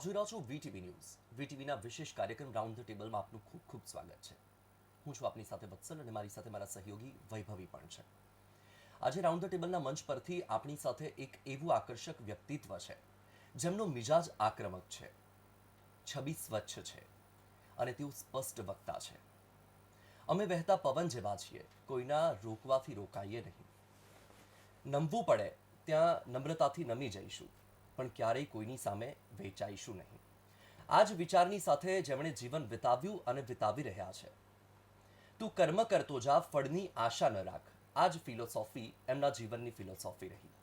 જોઈ રહ્યો છો વીટીવી ન્યૂઝ. વીટીવીના વિશેષ કાર્યક્રમ રાઉન્ડ ધ ટેબલમાં આપનું ખૂબ ખૂબ સ્વાગત છે. હું છું આપની સાથે વત્સલ અને મારી સાથે મારા સહયોગી વૈભવી પણ છે. આજે રાઉન્ડ ધ ટેબલના મંચ પરથી આપણી સાથે એક એવું આકર્ષક વ્યક્તિત્વ છે જેમનો મિજાજ આક્રમક છે, છબી સ્વચ્છ છે અને તેઓ સ્પષ્ટ વક્તા છે. અમે વહેતા પવન જેવા છીએ, કોઈના રોકવાથી રોકાઈએ નહીં. નમવું પડે ત્યાં નમ્રતાથી નમી જઈશું, પણ ક્યારેય કોઈની સામે વેચાઈશું નહીં. આ જ વિચારની સાથે જેમણે જીવન વિતાવ્યું અને વિતાવી રહ્યા છે. તું કર્મ કરતો જા, ફળની આશા ન રાખ. આ જ ફિલોસોફી એમના જીવનની ફિલોસોફી રહી.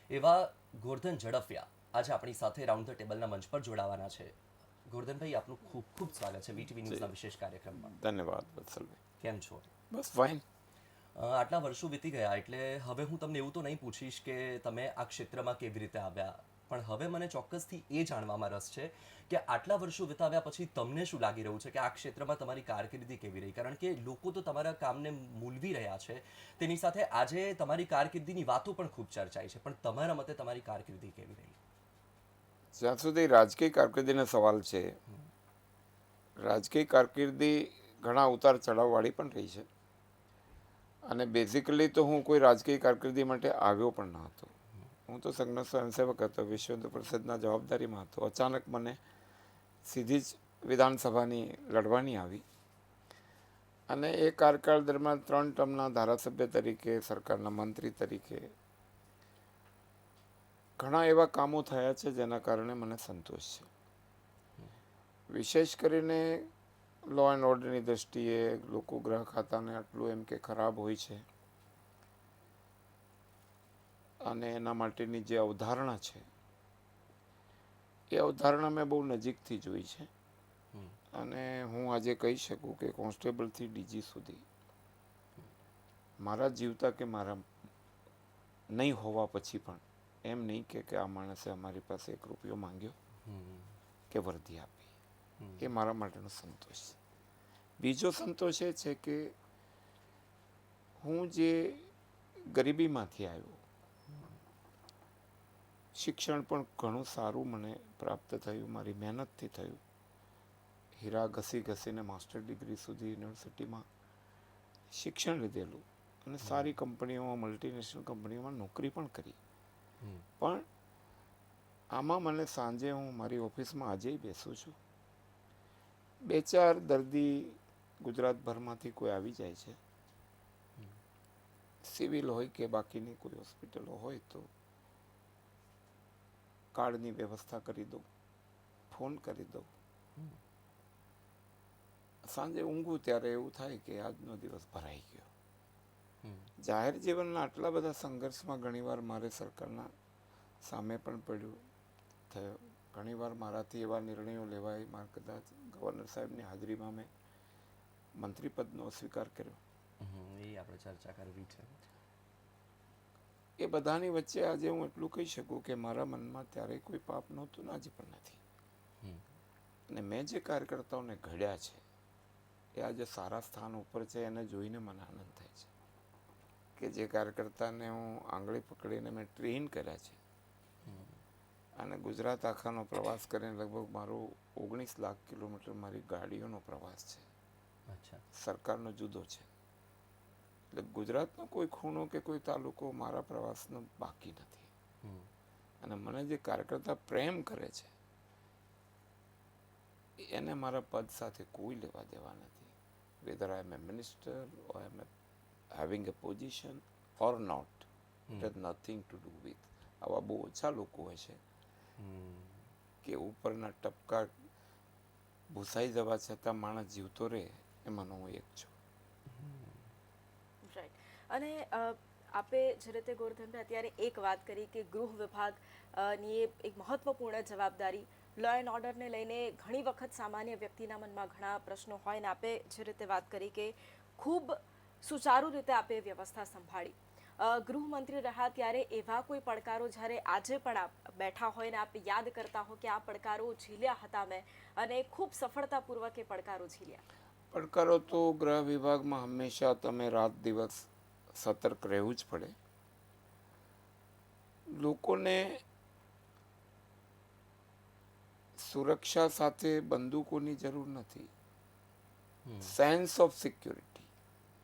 એવા ગોરધન ઝડફિયા આજે આપણી સાથે રાઉન્ડ ધ ટેબલના મંચ પર જોડાવાના છે. ગોરધનભાઈ, આપનું ખૂબ ખૂબ સ્વાગત છે વીટીવી ન્યૂઝના વિશેષ કાર્યક્રમમાં. ધન્યવાદ વત્સલભાઈ. કેમ છો? બસ ફાઇન. આટલા વર્ષો વીતી ગયા એટલે હવે હું તમને એવું તો નહીં પૂછીશ કે તમે આ ક્ષેત્રમાં કેવી રીતે આવ્યા, પણ હવે મને ચોક્કસથી એ જાણવામાં રસ છે કે આટલા વર્ષો વિતાવ્યા પછી તમને શું લાગી રહ્યું છે કે આ ક્ષેત્રમાં તમારી કારકિર્દી કેવી રહી? કારણ કે લોકો તો તમારા કામને મૂલવી રહ્યા છે, તેની સાથે આજે તમારી કારકિર્દીની વાતો પણ ખૂબ ચર્ચાઈ છે, પણ તમારા મતે તમારી કારકિર્દી કેવી રહી? જ્યાં સુધી રાજકીય કારકિર્દીનો સવાલ છે, રાજકીય કારકિર્દી ઘણા ઉતાર ચઢાવવાળી પણ રહી છે. અને બેઝિકલી તો હું કોઈ રાજકીય કારકિર્દી માટે આવ્યો પણ ન હતો. હું તો સંઘનો સ્વયંસેવક હતો, વિશ્વ હિન્દુ પરિષદના જવાબદારીમાં હતો. અચાનક મને સીધી જ વિધાનસભાની લડવાની આવી અને એ કાર્યકાળ દરમિયાન 3 ટર્મના ધારાસભ્ય તરીકે, સરકારના મંત્રી તરીકે ઘણા એવા કામો થયા છે જેના કારણે મને સંતોષ છે. વિશેષ કરીને લો એન્ડ ઓર્ડરની દ્રષ્ટિએ લોકો ગ્રહ ખાતાને આટલું એમ કે ખરાબ હોય છે અને એના માટેની જે અવધારણા છે એ અવધારણા મેં બહુ નજીકથી જોઈ છે. અને હું આજે કહી શકું કે કોન્સ્ટેબલથી ડીજી સુધી મારા જીવતા કે મારા નહીં હોવા પછી પણ એમ નહીં કે આ માણસે અમારી પાસે 1 રૂપિયો માંગ્યો કે વર્દી આપી. એ મારા માટેનો સંતોષ છે. બીજો સંતોષ એ છે કે હું જે ગરીબીમાંથી આવ્યો, શિક્ષણ પણ ઘણું સારું મને પ્રાપ્ત થયું, મારી મહેનતથી થયું. હીરા ઘસી ઘસીને માસ્ટર ડિગ્રી સુધી યુનિવર્સિટીમાં શિક્ષણ લીધેલું અને સારી કંપનીઓમાં, મલ્ટીનેશનલ કંપનીઓમાં નોકરી પણ કરી. પણ આમાં મને સાંજે હું મારી ઓફિસમાં આજે બેસું છું, 2-4 દર્દી ગુજરાતભરમાંથી કોઈ આવી જાય છે, સિવિલ હોય કે બાકીની કોઈ હોસ્પિટલો હોય તો કાર્ડની વ્યવસ્થા કરી દઉં, ફોન કરી દઉં. સાંજે ઊંઘું ત્યારે એવું થાય કે આજનો દિવસ ભરાઈ ગયો. જાહેર જીવનના આટલા બધા સંઘર્ષમાં ઘણીવાર મારે સરકારના સામે પણ પડ્યું થયો. ઘણીવાર મારાથી એવા નિર્ણયો લેવાય, મારા કદાચ ગવર્નર સાહેબની હાજરીમાં મેં મંત્રીપદનો સ્વીકાર કર્યો. એ આપણે ચર્ચા કરવી છે. એ બધાની વચ્ચે આજે હું એટલું કહી શકું કે મારા મનમાં ત્યારે કોઈ પાપ નહોતું ને આજે પણ નથી. અને મેં જે કાર્યકર્તાઓને ઘડ્યા છે એ આજે સારા સ્થાન ઉપર છે. એને જોઈને મને આનંદ થાય છે કે જે કાર્યકર્તાને હું આંગળી પકડીને મેં ટ્રેન કર્યા છે અને ગુજરાત આખાનો પ્રવાસ કરીને લગભગ મારો 19 લાખ કિલોમીટર મારી ગાડીઓનો પ્રવાસ છે. સરકારનો જુદો છે. એટલે ગુજરાતનો કોઈ ખૂણો કે કોઈ તાલુકો મારા પ્રવાસનો બાકી નથી. અને મને જે કાર્યકર્તા પ્રેમ કરે છે એને મારા પદ સાથે કોઈ લેવા દેવા નથી. Whether I am a minister or I am having a position or not, it has nothing to do with. આવા બહુ ઓછા લોકો હોય છે કે ઉપરના ટપકા ભૂસાઈ જવા છતાં માણસ જીવતો રહે, એમાંનો હું એક છું. રાઈટ. અને આપે જે રીતે ગોરધનભાઈ અત્યારે એક વાત કરી કે ગૃહ વિભાગની એક મહત્વપૂર્ણ જવાબદારી, લો એન્ડ ઓર્ડરને લઈને ઘણી વખત સામાન્ય વ્યક્તિના મનમાં ઘણા પ્રશ્નો હોય ને આપે જે રીતે વાત કરી કે ખૂબ સુચારુ રીતે આપે વ્યવસ્થા સંભાળી. ગૃહમંત્રી રહ્યા ત્યારે એવા કોઈ પડકારો જ્યારે આજે પણ આપ બેઠા હોય ને આપ યાદ કરતા હો કે આ પડકારો ઝીલ્યા હતા મેં અને ખૂબ સફળતાપૂર્વક એ પડકારો ઝીલ્યા? પડકારો તો ગૃહ વિભાગમાં હંમેશા તમે રાત દિવસ સતર્ક રહેવું જ પડે. લોકોને સુરક્ષા સાથે બંદૂકોની જરૂર નથી. હમ. સેન્સ ઓફ સિક્યુરિટી,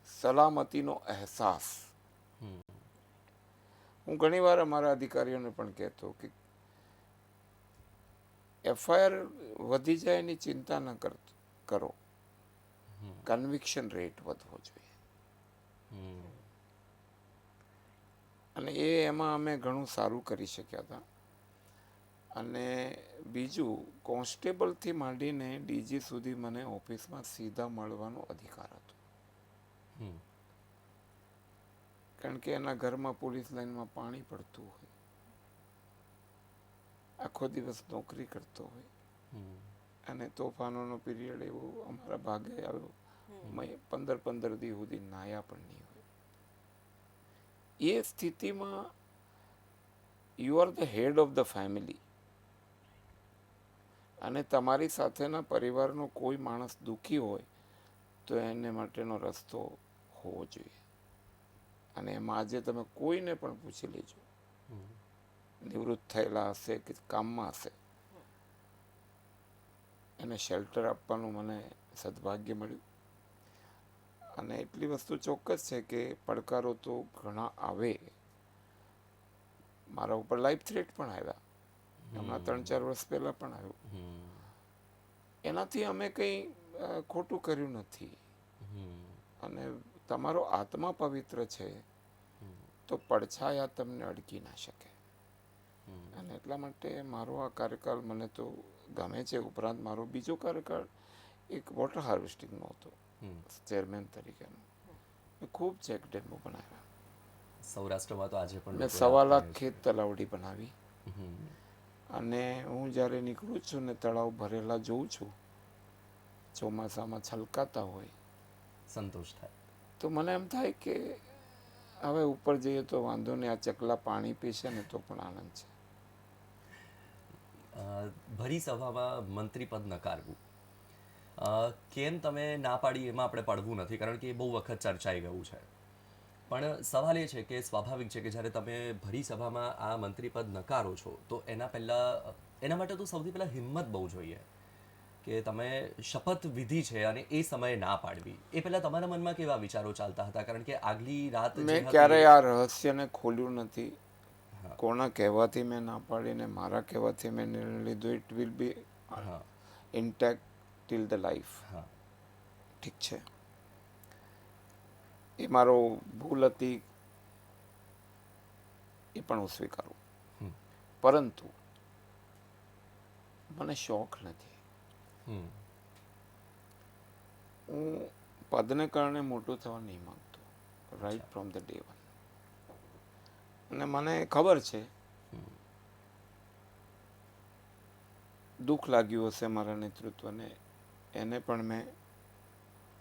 સલામતીનો અહેસાસ. હમ. હું ઘણીવાર અમારા અધિકારીઓને પણ કહેતો કે એફઆઈઆર વધી જાય એની ચિંતા ન કરો, કન્વિક્શન રેટ વધવો જોઈએ. હમ. અને એમાં અમે ઘણું સારું કરી શક્યા હતા. અને બીજું, કોન્સ્ટેબલથી માંડીને ડીજી સુધી મને ઓફિસમાં સીધા મળવાનો અધિકાર હતો. હમ. કારણ કે એના ઘરમાં પોલીસ લાઈનમાં પાણી પડતું હોય, આખો દિવસ નોકરી કરતો હોય, હમ. અને તોફાનોનો પીરિયડ એવો અમારા ભાગે આવ્યો, 15 દી સુધી નાયા પણ નહીં હોય. એ સ્થિતિમાં you are the head of the family, અને તમારી સાથેના પરિવારનો કોઈ માણસ દુઃખી હોય તો એને માટેનો રસ્તો હોવો જોઈએ. અને એમાં આજે તમે કોઈને પણ પૂછી લેજો, નિવૃત્ત થયેલા હશે કે કામમાં હશે, એને શેલ્ટર આપવાનું મને સદભાગ્ય મળ્યું. અને એટલી વસ્તુ ચોક્કસ છે કે પડકારો તો ઘણા આવે. મારા ઉપર લાઈફ થ્રેટ પણ આવ્યા, હમણાં 3-4 વર્ષ પહેલાં પણ આવ્યું. એનાથી અમે કંઈ ખોટું કર્યું નથી. અને તમારો આત્મા પવિત્ર છે તો પડછાયા તમને અડકી ના શકે. અને એટલા માટે મારો આ કાર્યકાળ મને તો ગમે છે. ઉપરાંત મારો બીજો કાર્યકાળ એક વોટર હાર્વેસ્ટિંગનો હતો, ચેરમેન તરીકેનો. મેં ખૂબ ચેક ડેમો બનાવ્યા. સૌરાષ્ટ્રમાં તો આજે પણ મેં લોકો 1.25 યાદ લાખ કરે છે. ખેત તલાવડી બનાવી. હમ. અને હું જ્યારે નીકળું છું ને તળાવ ભરેલા જોઉં છું, ચોમાસામાં છલકાતા હોય, સંતોષ થાય. તો મને એમ થાય કે હવે ઉપર જઈએ તો વાંધો નહીં, આ ચકલા પાણી પીશે ને તો પણ આનંદ છે. ભરી સભામાં મંત્રી પદ નકારવું, કેમ તમે ના પાડી એમાં આપણે પડવું નથી, કારણ કે એ બહુ વખત ચર્ચાઈ ગયું છે. પણ સવાલ એ છે કે સ્વાભાવિક છે કે જ્યારે તમે ભરી સભામાં આ મંત્રી પદ નકારો છો તો એના પહેલાં એના માટે તો સૌથી પહેલાં હિંમત બહુ જોઈએ કે તમે શપથ વિધિ છે અને એ સમયે ના પાડવી. એ પહેલાં તમારા મનમાં કેવા વિચારો ચાલતા હતા? કારણ કે આગલી રાત જે મેં હતી ક્યારેય આ રહસ્યને ખોલ્યું નથી. કોના કહેવાથી મેં ના પાડીને મારા કહેવાથી મેં નિર્ણય લીધો. ઇટ વિલ બી હા. Intact till the life. હા. ઠીક છે, એ મારો ભૂલ હતી, એ પણ હું સ્વીકારું. પરંતુ મને શોખ નથી. હું પદને કારણે મોટું થવા નહીં માંગતો, right from the day one. અને મને ખબર છે દુઃખ લાગ્યું હશે મારા નેતૃત્વને, એને પણ મેં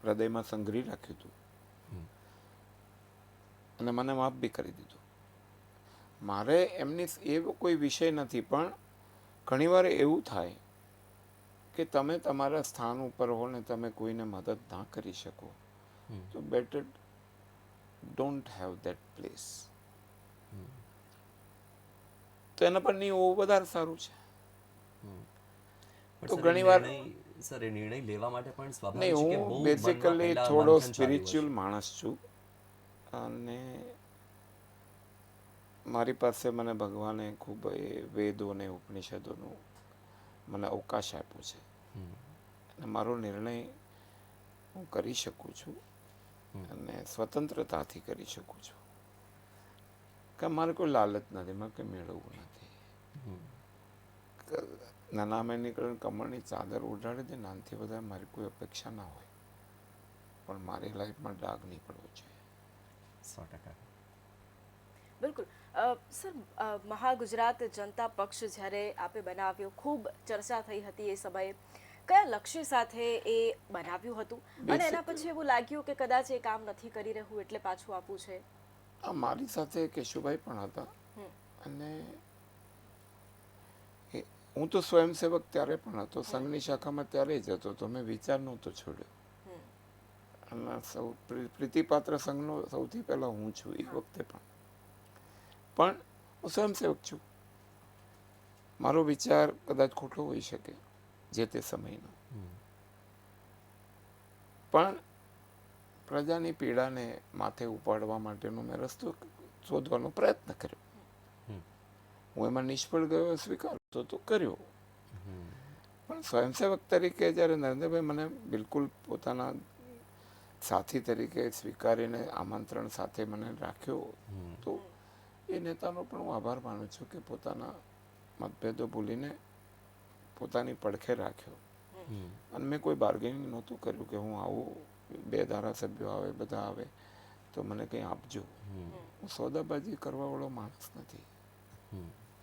હૃદયમાં સંઘરી રાખ્યું હતું અને મને માફ બી કરી દીધું. મારે એમની એવો કોઈ વિષય નથી, પણ ઘણીવાર એવું થાય કે તમે તમારા સ્થાન ઉપર હો ને તમે કોઈને મદદ ના કરી શકો તો better don't have that place. તો એના પર નહીં હોવું વધારે સારું છે. તો ઘણીવાર સર એ નિર્ણય લેવા માટે પણ નહીં, સ્વાભાવિક છે કે બહુ હું મનમાં બેઝિકલી પહેલા થોડો મંથન ચાલ્યું સ્પિરિચ્યુઅલ હશે. માણસ છું. અને મારી પાસે મને ભગવાને ખૂબ એ વેદો અને ઉપનિષદોનું મને અવકાશ આપ્યો છે. અને મારો નિર્ણય હું કરી શકું છું અને સ્વતંત્રતાથી કરી શકું છું. કે મારે કોઈ લાલચ નથી, મારે કંઈ મેળવવું નથી. નાનામાં નીકળીને કમળની ચાદર ઉડાડી દે, નાનથી વધારે મારી કોઈ અપેક્ષા ના હોય, પણ મારી લાઈફમાં ડાઘ નહીં પડવો જોઈએ. 100%. બિલકુલ. સર, મહાગુજરાત જનતા પક્ષ જ્યારે આપે બનાવ્યો, ખૂબ ચર્ચા થઈ હતી એ સમયે. કયા લક્ષ્ય સાથે એ બનાવ્યું હતું અને એના પછી એવું લાગ્યું કે કદાચ એ કામ નથી કરી રહ્યું એટલે પાછું આપવું છે? આ મારી સાથે કેશુભાઈ પણ હતા. અને હું તો સ્વયંસેવક ત્યારે પણ હતો, સંઘની શાખામાં ત્યારે જ હતો, તો મેં વિચાર નહોતો છોડ્યો. અને પ્રીતિપાત્ર સંઘનો સૌથી પહેલા હું છું, એ વખતે પણ હું સ્વયંસેવક છું. મારો વિચાર કદાચ ખોટો હોઈ શકે, જે તે સમયનો. પણ પ્રજાની પીડાને માથે ઉપાડવા માટેનો મેં રસ્તો શોધવાનો પ્રયત્ન કર્યો. હું એમાં નિષ્ફળ ગયો સ્વીકારતો તો કર્યો. પણ સ્વયંસેવક તરીકે જ્યારે નરેન્દ્રભાઈ મને બિલકુલ પોતાના સાથી તરીકે સ્વીકારીને આમંત્રણ સાથે મને રાખ્યો, તો એ નેતાનો પણ હું આભાર માનું છું કે પોતાના મતભેદો ભૂલીને પોતાની પડખે રાખ્યો. અને મેં કોઈ બાર્ગેનિંગ નહોતું કર્યું કે હું આવું, 2 ધારાસભ્યો આવે, બધા આવે તો મને કંઈ આપજો. હું સોદાબાજી કરવાવાળો માણસ નથી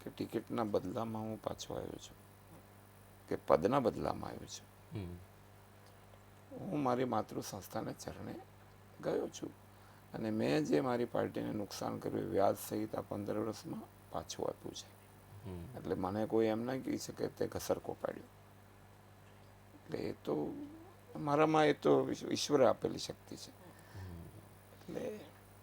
કે ટિકિટના બદલામાં હું પાછો આવ્યો છું કે પદના બદલામાં આવ્યો છું. હું મારી માતૃ સંસ્થાને ચરણે ગયો છું અને મેં જે મારી પાર્ટીને નુકસાન કર્યું વ્યાજ સહિત આ 15 વર્ષમાં પાછું આપ્યું છે. એટલે મને કોઈ એમ ના કહી શકે તે ઘસરકો પાડ્યો. એટલે એ તો મારામાં એ તો ઈશ્વરે આપેલી શક્તિ છે. એટલે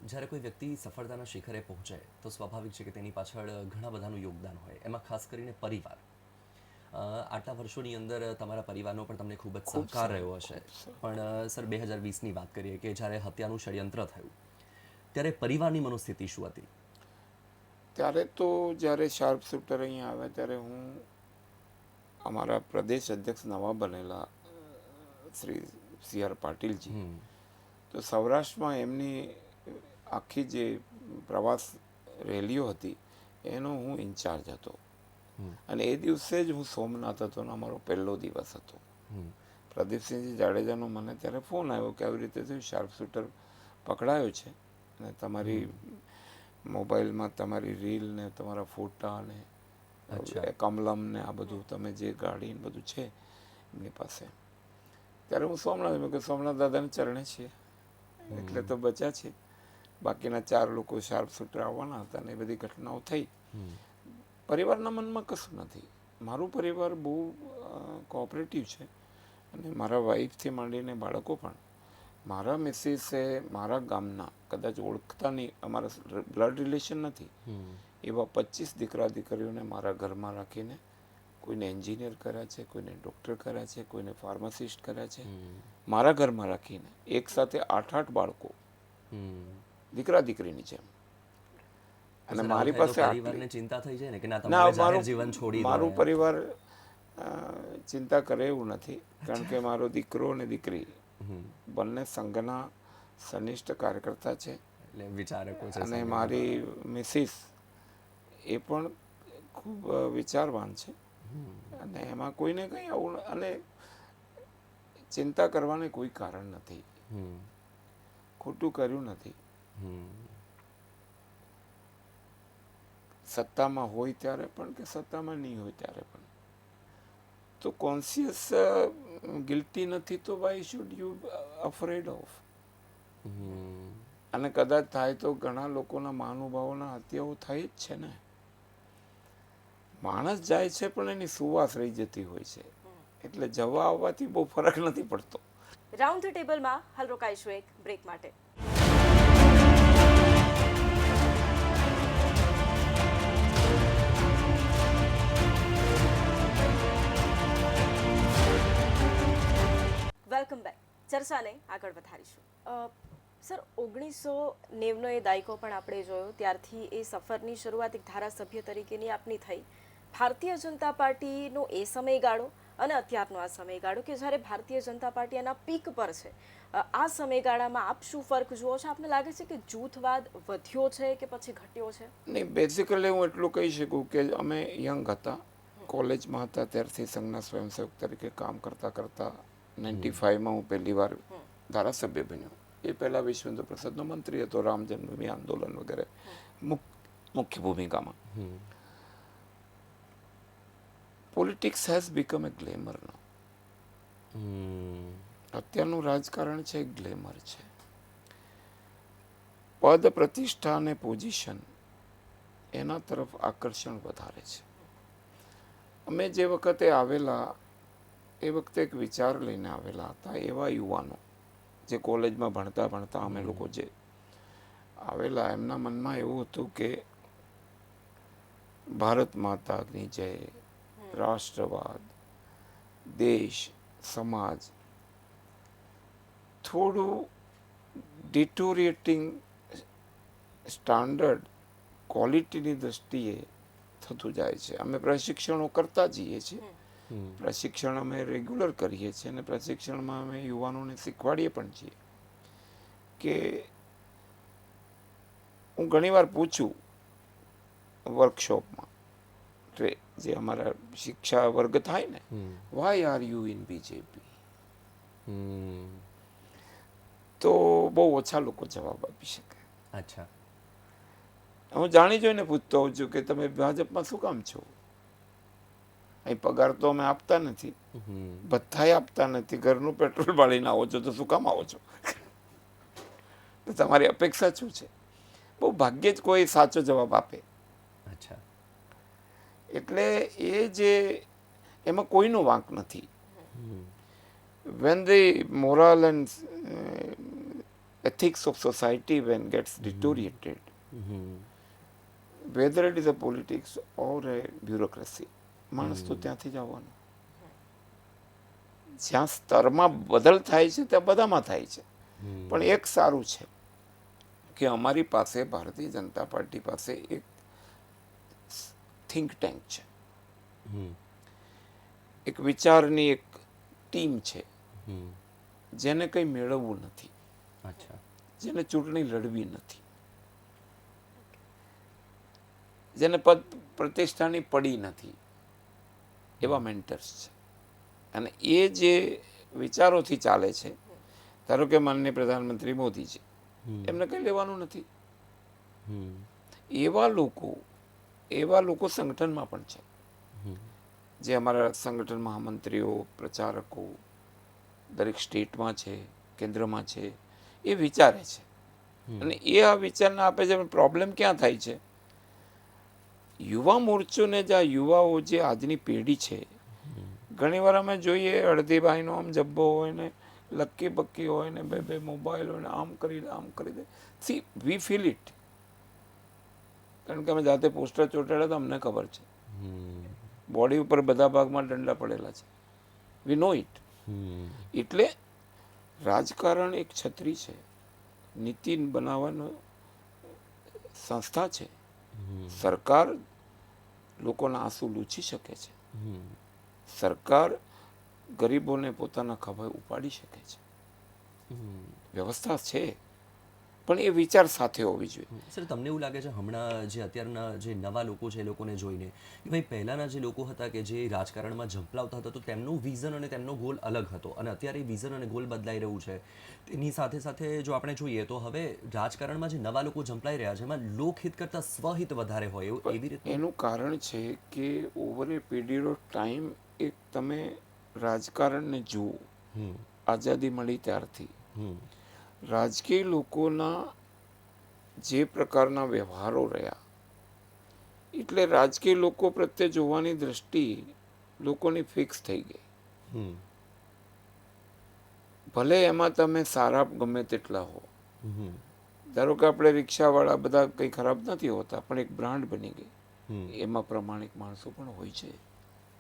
જ્યારે કોઈ વ્યક્તિ સફળતાના શિખરે પહોંચે તો સ્વાભાવિક છે કે તેની પાછળ ઘણા બધાનું યોગદાન હોય, એમાં ખાસ કરીને પરિવાર. આટલા વર્ષોની અંદર તમારા પરિવારનો પણ તમને ખૂબ જ સહકાર રહ્યો હશે. પણ સર 2020ની વાત કરીએ કે જ્યારે હત્યાનું ષડયંત્ર થયું ત્યારે પરિવારની મનોસ્થિતિ શું હતી? ત્યારે તો જ્યારે શાર્પ શૂટર અહીંયા આવ્યા ત્યારે હું અમારા પ્રદેશ અધ્યક્ષ નવા બનેલા શ્રી CR પાટીલજી, તો સૌરાષ્ટ્રમાં એમની આખી જે પ્રવાસ રેલીઓ હતી એનો હું ઇન્ચાર્જ હતો. અને એ દિવસે જ હું સોમનાથ હતો અને અમારો પહેલો દિવસ હતો. પ્રદીપસિંહજી જાડેજાનો મને ત્યારે ફોન આવ્યો કે આવી રીતે થયું, શાર્પ શૂટર પકડાયો છે અને તમારી મોબાઈલમાં તમારી રીલ ને તમારા ફોટા ને કમલમ ને આ બધું તમે જે ગાડી ને બધું છે એમની પાસે. ત્યારે હું સોમનાથ દાદાને ચરણે છીએ એટલે તો બચ્યા છે. બાકીના 4 લોકો શાર્પ શૂટર આવવાના હતા ને એ બધી ઘટનાઓ થઈ. પરિવારના મનમાં કશું નથી. મારું પરિવાર બહુ કોઓપરેટિવ છે અને મારા વાઈફથી માંડીને બાળકો પણ. મારા મિસિસે મારા ગામના કદાચ ઓળખતા નહીં, અમારા બ્લડ રિલેશન નથી, એવા 25 દીકરા દીકરીઓને મારા ઘરમાં રાખીને કોઈને એન્જિનિયર કર્યા છે, કોઈને ડૉક્ટર કર્યા છે, કોઈને ફાર્માસિસ્ટ કર્યા છે. મારા ઘરમાં રાખીને એક સાથે 8 બાળકો દીકરા દીકરીની જેમ. અને મારી પાસે પરિવારને ચિંતા થઈ જાય ને કે ના તમારે જાહેર જીવન છોડી દો. મારું પરિવાર ચિંતા કરે એવું નથી, કારણ કે મારો દીકરો અને દીકરી બંને સંઘના સનિષ્ઠ કાર્યકર્તા છે. એટલે વિચારકો છે. અને મારી મિસિસ એ પણ ખૂબ વિચારવાન છે અને એમાં કોઈને કંઈ આવું અને ચિંતા કરવાને કોઈ કારણ નથી. ખોટું કર્યું નથી. સત્તામાં હોય ત્યારે પણ કે સત્તામાં નહીં હોય ત્યારે પણ તો કોન્શિયસ ગિલ્ટી નથી તો why should you afraid of. અને કદાચ થાય તો ઘણા લોકોના મહાનુભાવોના હત્યાઓ થઈ જ છે ને. માણસ જાય છે પણ એની સુવાસ રહી જતી હોય છે, એટલે જવા આવવાથી બહુ ફરક નથી પડતો. રાઉન્ડ ધ ટેબલમાં હાલ રોકાઈશું એક બ્રેક માટે. Welcome back. ચર્ચાને આગળ વધારીશું. સર, 1990નો એ દાયકો પણ આપણે જોયો, ત્યારથી એ સફરની શરૂઆત એક ધારાસભ્ય તરીકેની આપની થઈ. ભારતીય જનતા પાર્ટીનો એ સમયગાળો અને અત્યારનો આ સમયગાળો કે જ્યારે ભારતીય જનતા પાર્ટી એના પીક પર છે, આ સમયગાળામાં આપ શું ફરક જુઓ છો? આપને લાગે છે કે જૂથવાદ વધ્યો છે કે પછી ઘટ્યો છે? નહીં, બેઝિકલી હું એટલું કહી શકું કે અમે યંગ હતા, કોલેજમાં હતા ત્યારથી સંઘના સ્વયંસેવક તરીકે કામ કરતાં કરતાં 95માં હું પહેલી વાર ધારાસભ્ય બન્યો. એ પહેલાં વિશ્વેન્દ્ર પ્રસાદનો મંત્રી હતો, રામ જન્મભૂમિ આંદોલન વગેરે મુખ્ય ભૂમિકામાં. Politics has become a glamour now. અત્યારનું રાજકારણ છે ગ્લેમર છે. પદ, પ્રતિષ્ઠા અને પોઝિશન એના તરફ આકર્ષણ વધારે છે. અમે જે વખતે આવેલા એ વખતે એક વિચાર લઈને આવેલા હતા. એવા યુવાનો જે કોલેજમાં ભણતા ભણતા અમે લોકો જે આવેલા, એમના મનમાં એવું હતું કે ભારત માતાની જય, રાષ્ટ્રવાદ, દેશ સમાજ થોડું ડિટોરિએટિંગ સ્ટાન્ડર્ડ ક્વોલિટીની દૃષ્ટિએ થતું જાય છે. અમે પ્રશિક્ષણો કરતા જઈએ છીએ, પ્રશિક્ષણ અમે રેગ્યુલર કરીએ છીએ અને પ્રશિક્ષણમાં અમે યુવાનોને શીખવાડીએ પણ છીએ કે હું ઘણીવાર પૂછું વર્કશોપમાં જે અમારા શિક્ષા વર્ગ થાય ને, why are you in BJP, તો બહુ ઓછા લોકો જવાબ આપી શકે. અચ્છા. હું જાણી જોઈને પૂછતો હોઉં છું કે તમે ભાજપમાં શું કામ છો? અહીં પગાર તો અમે આપતા નથી, ભથ્થાય આપતા નથી, ઘરનું પેટ્રોલ બાળીને આવો છો તો શું કામ આવો છો? તો તમારી અપેક્ષા શું છે? બહુ ભાગ્યે જ કોઈ સાચો જવાબ આપે. અચ્છા. એટલે એ જે એમાં કોઈનો વાંક નથી. when the moral and ethics of society when gets deteriorated, whether it is a politics or a bureaucracy, માણસ તો ત્યાંથી જ આવવાનો. જ્યાં સ્તરમાં બદલ થાય છે ત્યાં બધામાં થાય છે. પણ એક સારું છે કે અમારી પાસે ભારતીય જનતા પાર્ટી પાસે એક થિંક ટેન્ક છે, એક વિચારની એક ટીમ છે જેને કંઈ મેળવવું નથી, અચ્છા. જેને ચૂંટણી લડવી નથી, જેને પદ પ્રતિષ્ઠાની પડી નથી, એવા મેન્ટર્સ છે. અને એ જે વિચારોથી ચાલે છે, ધારો કે માનનીય પ્રધાનમંત્રી મોદી છે, એમને કંઈ લેવાનું નથી. એવા લોકો સંગઠનમાં પણ છે, જે અમારા સંગઠન મહામંત્રીઓ, પ્રચારકો દરેક સ્ટેટમાં છે, કેન્દ્રમાં છે, એ વિચારે છે. અને એ આ વિચારના આપે છે. પ્રોબ્લેમ ક્યાં થાય છે? યુવા મોરચોને જે આ યુવાઓ જે આજની પેઢી છે, ઘણીવાર અમે જોઈએ અડધી ભાઈનો આમ જબ્બો હોય ને, લક્કી બક્કી હોય ને, બે મોબાઈલ હોય ને, આમ કરી દે. સી વી ફીલ ઇટ, કારણ કે અમે જાતે પોસ્ટર ચોંટાડ્યા તો અમને ખબર છે. બોડી ઉપર બધા ભાગમાં દંડા પડેલા છે. વી નો ઇટ. એટલે રાજકારણ એક છત્રી છે, નીતિ બનાવવાનો સંસ્થા છે. સરકાર લોકોના આંસુ લૂછી શકે છે, સરકાર ગરીબોને પોતાના ખભે ઉપાડી શકે છે, વ્યવસ્થા છે, પણ એ વિચાર સાથે હોવી જોઈએ. સર, તમને એવું લાગે છે હમણાં જે અત્યારના જે નવા લોકો છે એ લોકોને જોઈને કે ભાઈ પહેલાંના જે લોકો હતા કે જે રાજકારણમાં ઝંપલાવતા હતા તો તેમનું વિઝન અને તેમનો ગોલ અલગ હતો, અને અત્યારે વિઝન અને ગોલ બદલાઈ રહ્યું છે. તેની સાથે સાથે જો આપણે જોઈએ તો હવે રાજકારણમાં જે નવા લોકો ઝંપલાઈ રહ્યા છે એમાં લોકહિત કરતાં સ્વહિત વધારે હોય એવું એવી રીતે. એનું કારણ છે કે over A period of time એક તમે રાજકારણને જુઓ, આઝાદી મળી ત્યારથી રાજકીય લોકોના જે પ્રકારના વ્યવહારો રહ્યા, એટલે રાજકીય લોકો પ્રત્યે જોવાની દ્રષ્ટિ લોકોની ફિક્સ થઈ ગઈ. ભલે એમાં તમે સારા ગમે તેટલા હો, ધારો કે આપણે રિક્ષાવાળા બધા કંઈ ખરાબ નથી હોતા, પણ એક બ્રાન્ડ બની ગઈ. એમાં પ્રમાણિક માણસો પણ હોય છે,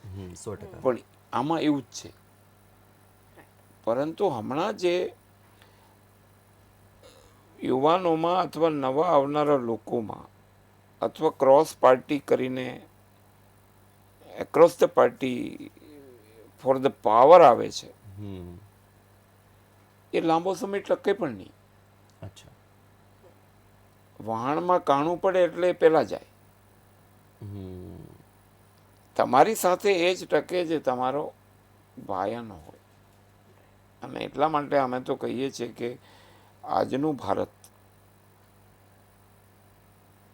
100%. પણ આમાં એવું જ છે. પરંતુ હમણાં જે યુવાનોમાં અથવા નવા આવનારા લોકોમાં અથવા ક્રોસ પાર્ટી કરીને across the party for the power આવે છે, એ લાંબો સમય ટકે પણ નહીં. અચ્છા. વહાણમાં કાણું પડે એટલે પેલા જાય. તમારી સાથે એ જ ટકે જે તમારો ભાયન હોય. અને એટલા માટે અમે તો કહીએ છીએ કે આજનું ભારત,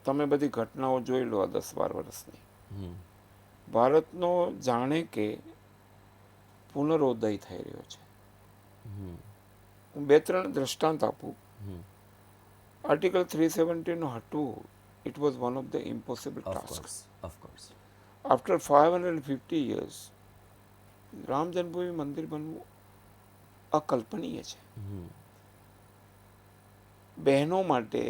તમે બધી ઘટનાઓ જોઈ લો આ 10-12 વર્ષની, ભારતનો જાણે કે પુનરોદય થઈ રહ્યો છે. હું 2-3 દ્રષ્ટાંત આપું. આર્ટિકલ 370 નું હટવું, it was one of the impossible task. Of course. After 550 years Ram જન્મભૂમિ મંદિર બનવું અકલ્પનીય છે. બહેનો માટે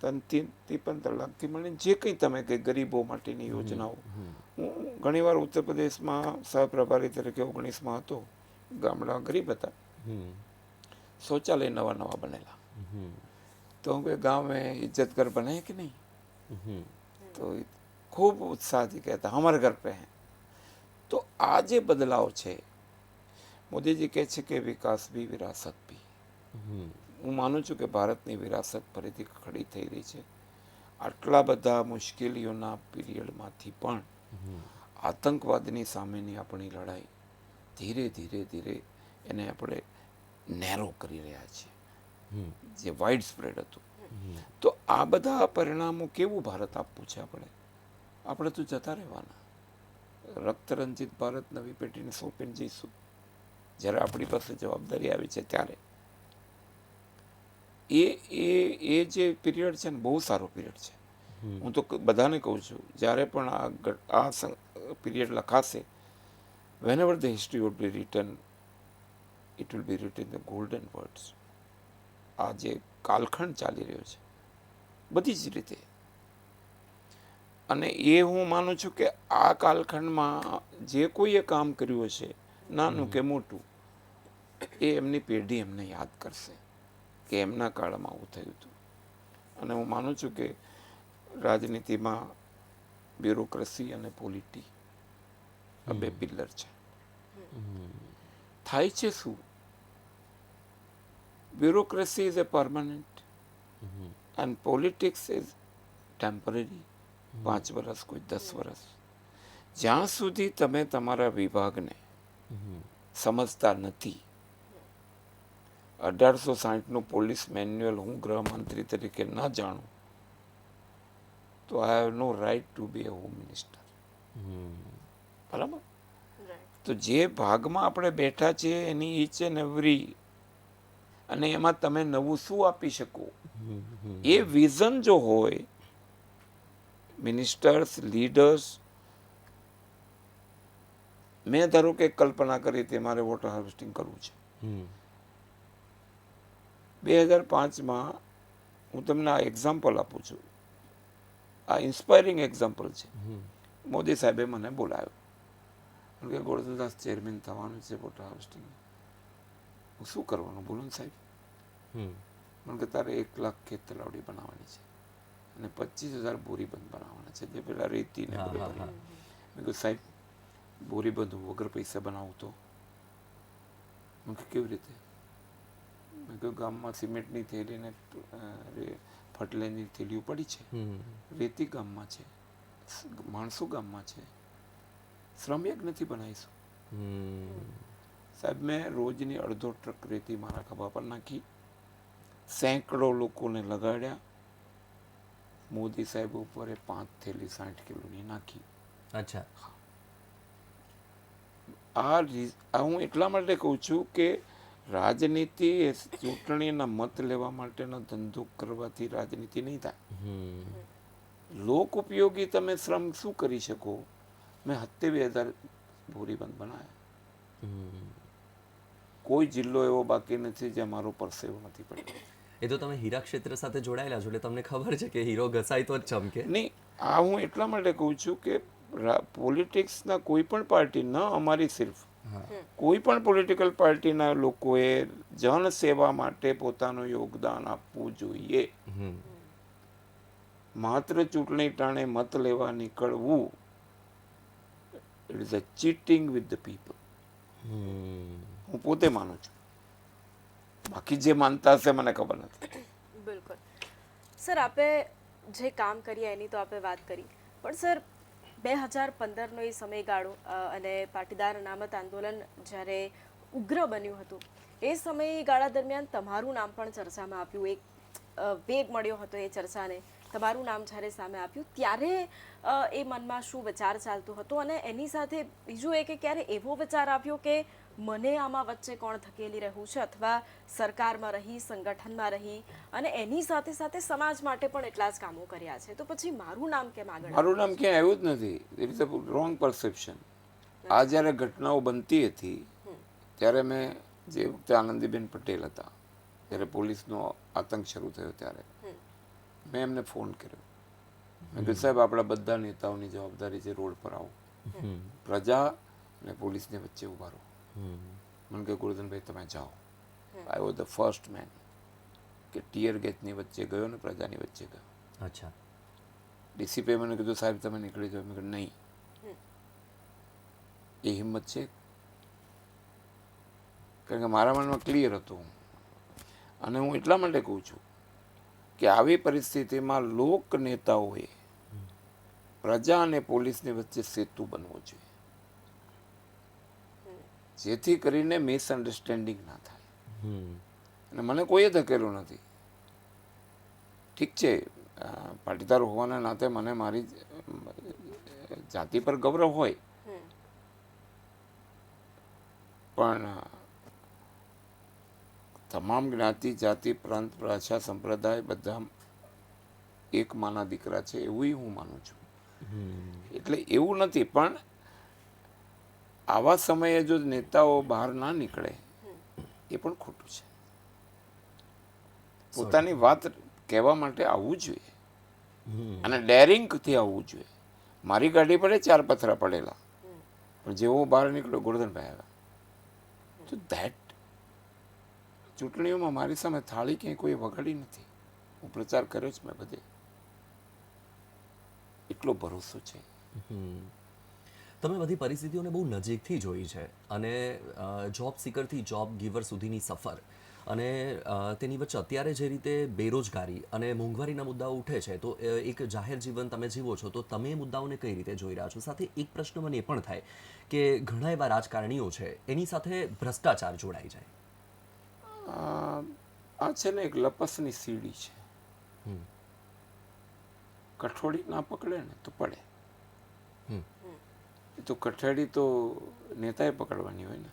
3 તલાકથી મળીને જે કંઈ તમે કે ગરીબો માટેની યોજનાઓ હું ઘણીવાર ઉત્તર પ્રદેશમાં સહપ્રભારી તરીકે 19માં હતો. ગામડા ગરીબ હતા, શૌચાલય નવા નવા બનેલા. તો હું ગાँव में इज्जत घर बने कि नहीं, तो खूब उत्साहથી કહેતા हमारे घर पे हैं. તો આ જે બદલાવ છે, મોદીજી કહે છે કે વિકાસ બી વિરાસત બી. હું માનું છું કે ભારતની વિરાસત ફરીથી ખડી થઈ રહી છે. આટલા બધા મુશ્કેલીઓના પીરિયડમાંથી પણ આતંકવાદની સામેની આપણી લડાઈ ધીરે ધીરે ધીરે એને આપણે નેરો કરી રહ્યા છીએ, જે વાઇડ સ્પ્રેડ હતું. તો આ બધા પરિણામો કેવું ભારત આપવું છે આપણે તો જતા રહેવાના. રક્તરંજિત ભારત નવી પેઢીને સોંપીને જઈશું. જ્યારે આપણી પાસે જવાબદારી આવી છે ત્યારે એ જે પીરિયડ છે ને બહુ સારો પીરિયડ છે. હું તો બધાને કહું છું, જ્યારે પણ આ પીરિયડ લખાશે, whenever the history would be written, it will be written in the golden words. આ જે કાલખંડ ચાલી રહ્યો છે બધી જ રીતે, અને એ હું માનું છું કે આ કાલખંડમાં જે કોઈએ કામ કર્યું હશે, નાનું કે મોટું, એ એમની પેઢી એમને યાદ કરશે કે એમના કાળમાં આવું થયું હતું. અને હું માનું છું કે રાજનીતિમાં બ્યુરોક્રેસી અને પોલિટી આ બે પિલ્લર છે. થાય છે શું? Bureaucracy is A permanent and politics is temporary. 5 વર્ષ, કોઈ 10 વર્ષ. જ્યાં સુધી તમે તમારા વિભાગને સમજતા નથી, 1860નું પોલીસ મેન્યુઅલ હું ગૃહમંત્રી તરીકે ન જાણું, તો I have no right to be a home minister. બરાબર? તો જે ભાગમાં આપણે બેઠા છીએ એની ઈચ એન્ડ એવરી, અને એમાં તમે નવું શું આપી શકો, એ વિઝન જો હોય, મિનિસ્ટર્સ, લીડર્સ. મેં ધારો કે કલ્પના કરી તે મારે વોટર હાર્વેસ્ટિંગ કરવું છે. 2005માં હું તમને આ એક્ઝામ્પલ આપું છું, આ ઇન્સ્પાયરિંગ એક્ઝામ્પલ છે. મોદી સાહેબે મને બોલાવ્યો કે ગોરધનદાસ ચેરમેન થવાનું છે વોટર હાર્વેસ્ટિંગ. હું શું કરવાનું બોલો ને સાહેબ? મને કે તારે 1 લાખ ખેત તલાવડી બનાવવાની છે અને 25,000 બોરીબંધ બનાવવાના છે, જે પેલા રેતી ને બધું. મેં કહ્યું સાહેબ, બોરીબંધ હું વગર પૈસા બનાવું તો? મેં કહ્યું કેવી રીતે? મેં કહ્યું ગામમાં સિમેન્ટની થેલી ને ફર્ટિલાઇઝરની થેલીઓ પડી છે, રેતી ગામમાં છે, માણસો ગામમાં છે, શ્રમ યજ્ઞથી બનાવીશું. સાહેબ, મેં રોજની 1/2 ટ્રક રેતી મારા ખભા પર નાખી, સેંકડો લોકોને લગાડ્યા. મોદી સાહેબ ઉપર 5 થેલી 60 કિલોની નાખી. અચ્છા. આ હું એટલા માટે કહું છું કે રાજનીતિ એ ચૂંટણીના મત લેવા માટેનો ધંધો કરવાથી રાજનીતિ નહીં થાય. લોક ઉપયોગી તમે શ્રમ શું કરી શકો? મેં 27,000 બોરીબંધ બનાવ્યા. કોઈ જિલ્લો એવો બાકી નથી જ્યાં મારો પરસેવો નથી પડ્યો. એ તો તમે હીરા ક્ષેત્ર સાથે જોડાયેલા છો એટલે તમને ખબર છે કે હીરો ઘસાય તો જ ચમકે. નહીં, આ હું એટલા માટે કહું છું કે પોલિટિક્સના કોઈ પણ પાર્ટી, ન અમારી સિર્ફ, કોઈ પણ પોલિટિકલ પાર્ટીના લોકોએ જનસેવા માટે પોતાનું યોગદાન આપવું જોઈએ. માત્ર ચૂંટણી ટાણે મત લેવા નીકળવું, it is a cheating with the people. હું પોતે માનું છું, બાકી જે માનતા હશે મને ખબર નથી. બિલકુલ સર, આપે જે કામ કર્યા એની તો આપણે વાત કરી, પણ સર 2015નો એ સમયગાળો અને પાટીદાર અનામત આંદોલન જ્યારે ઉગ્ર બન્યું હતું, એ સમયગાળા દરમિયાન તમારું નામ પણ ચર્ચામાં આવ્યું. એક વેગ મળ્યો હતો એ ચર્ચાને. તમારું નામ જ્યારે સામે આવ્યું ત્યારે એ મનમાં શું વિચાર ચાલતો હતો? અને એની સાથે બીજું એ કે ક્યારે એવો વિચાર આવ્યો કે મને આમાં વચ્ચે કોણ ધકેલી રહ્યું છે, અથવા સરકારમાં રહી, સંગઠનમાં રહી અને એની સાથે સાથે સમાજ માટે પણ એટલા જ કામો કર્યા છે, તો પછી મારું નામ કેમ આગળ? મારું નામ ક્યાંય આવ્યું જ નથી. It is a wrong perception. આ જ્યારે ઘટનાઓ બનતી હતી ત્યારે મેં, જે વખતે આનંદીબેન પટેલ હતા, જ્યારે પોલીસનો આતંક શરૂ થયો ત્યારે મેં એમને ફોન કર્યો. મેં કહ્યું સાહેબ, આપણા બધા નેતાઓની જવાબદારી છે રોડ પર આવો. પ્રજા અને પોલીસની વચ્ચે ઊભા રહો. મને કે ગોરધનભાઈ તમે જાઓ. I was the first man કે ટીયર ગેસની વચ્ચે ગયો ને પ્રજાની વચ્ચે ગયો. અચ્છા. ડીસીપીએ મને કીધું સાહેબ તમે નીકળી જાઓ. મેં કીધું નહીં, એ હિંમત છે? કારણ કે મારા મનમાં ક્લિયર હતું. અને હું એટલા માટે કહું છું કે આવી પરિસ્થિતિમાં લોક નેતાઓએ પ્રજા અને પોલીસની વચ્ચે સેતુ બનવો જોઈએ, જેથી કરીને મિસઅન્ડરસ્ટેન્ડિંગ ના થાય. અને મને કોઈ જ ધકેલું નથી. ઠીક છે, પાટીદાર હોવાના નાતે મને મારી જાતિ પર ગૌરવ હોય, પણ તમામ જ્ઞાતિ જાતિ પ્રાંત ભાષા સંપ્રદાય બધા એક માના દીકરા છે એવું હું માનું છું. એટલે એવું નથી, પણ આવા સમયે જો નેતાઓ બહાર ના નીકળે એ પણ ખોટું છે. પોતાની વાત કહેવા માટે આવવું જોઈએ અને ડેરિંગથી આવવું જોઈએ. મારી ગાડી પડે 4 પથરા પડેલા, પણ જેવો બહાર નીકળ્યો ગોરધનભાઈ આવ્યા. તો ધેટ ચૂંટણીઓમાં મારી સામે થાળી ક્યાંય કોઈ વગાડી નથી. હું પ્રચાર કર્યો જ મેં બધે. એટલો ભરોસો છે. તમે બધી પરિસ્થિતિઓને બહુ નજીકથી જોઈ છે અને જોબ સિકરથી જોબ ગીવર સુધીની સફર અને તેની વચ્ચે અત્યારે જે રીતે બેરોજગારી અને મોંઘવારીના મુદ્દાઓ ઉઠે છે, તો એક જાહેર જીવન તમે જીવો છો, તો તમે એ મુદ્દાઓને કઈ રીતે જોઈ રહ્યા છો? સાથે એક પ્રશ્ન મને એ પણ થાય કે ઘણા એવા રાજકારણીઓ છે એની સાથે ભ્રષ્ટાચાર જોડાઈ જાય. આ છે ને એક લપસની સીડી છે. કઠોળી ના પકડે ને તો પડે. એ તો કઠેડી તો નેતાએ પકડવાની હોય ને.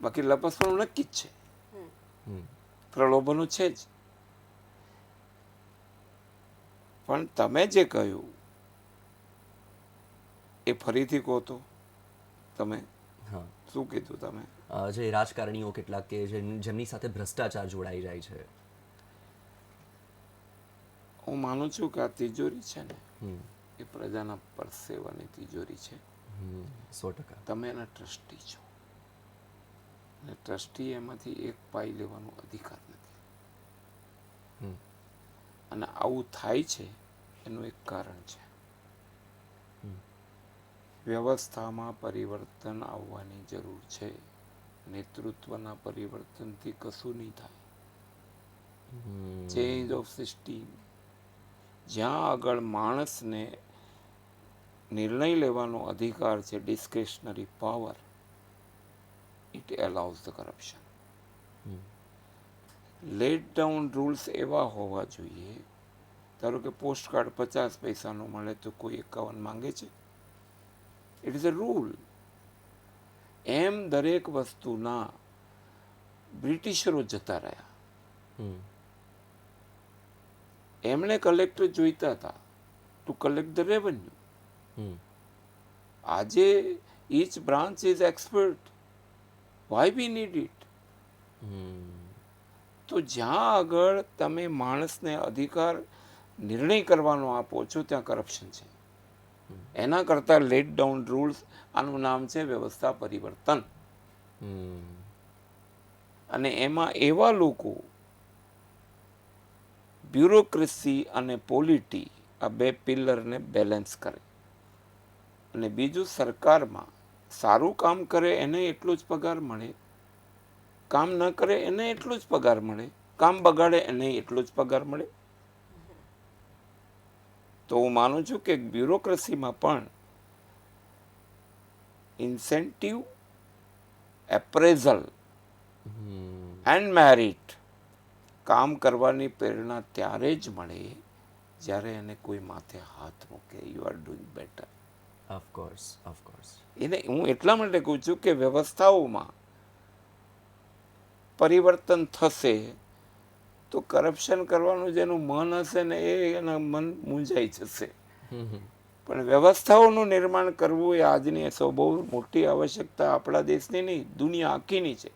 બાકી લપસવાનું નક્કી જ છે. પ્રલોભનો છે જ. પણ તમે જે કહ્યું એ ફરીથી કહો તો. તમે શું કીધું? તમે જે રાજકારણીઓ કેટલાક કે જેમની સાથે ભ્રષ્ટાચાર જોડાઈ જાય છે. હું માનું છું કે આ તિજોરી છે ને એ પ્રજાના પરસેવાની તિજોરી છે. 100%. તમે એના ટ્રસ્ટી છો અને ટ્રસ્ટી એમાંથી એક પાઈ લેવાનો અધિકાર નથી. અને આવું થાય છે એનું એક કારણ છે. વ્યવસ્થામાં પરિવર્તન આવવાની જરૂર છે. નેતૃત્વના પરિવર્તનથી કશું નહીં થાય. Change of system. જ્યાં આગળ માણસને નિર્ણય લેવાનો અધિકાર છે, discretionary power, it allows the corruption. Let down rules એવા હોવા જોઈએ. ધારો કે પોસ્ટકાર્ડ 50 પૈસાનું મળે તો કોઈ 51 માંગે છે. It is a rule. એમ દરેક વસ્તુના બ્રિટિશરો જતા રહ્યા. એમણે કલેક્ટર જોઈતા હતા ટુ કલેક્ટ ધ રેવન્યુ. આજે each branch is expert. Why we need it? તો જ્યાં આગળ તમે માણસને અધિકાર નિર્ણય કરવાનો આપો છો ત્યાં કરપ્શન છે. એના કરતાં લેટ ડાઉન રૂલ્સ, આનું નામ છે વ્યવસ્થા પરિવર્તન. અને એમાં એવા લોકો બ્યુરોક્રેસી અને પોલિટી આ 2 પિલરને બેલેન્સ કરે. અને બીજું, સરકારમાં સારું કામ કરે એને એટલો જ પગાર મળે, કામ ન કરે એને એટલો જ પગાર મળે, કામ બગાડે એને એટલો જ પગાર મળે. તો હું માનું છું કે બ્યુરોક્રેસીમાં પણ ઇન્સેન્ટિવ, એપ્રેઝલ એન્ડ મેરિટ, કામ કરવાની પ્રેરણા ત્યારે જ મળે જ્યારે એને કોઈ માથે હાથ મૂકે. You are doing better. Of course. એને હું એટલા માટે કહું છું કે વ્યવસ્થાઓમાં પરિવર્તન થશે તો કરપ્શન કરવાનું જેનું મન હશે ને એના મન મૂંઝાઈ જશે. પણ વ્યવસ્થાઓનું નિર્માણ કરવું એ આજની બહુ મોટી આવશ્યકતા આપણા દેશની નહીં, દુનિયા આખીની છે.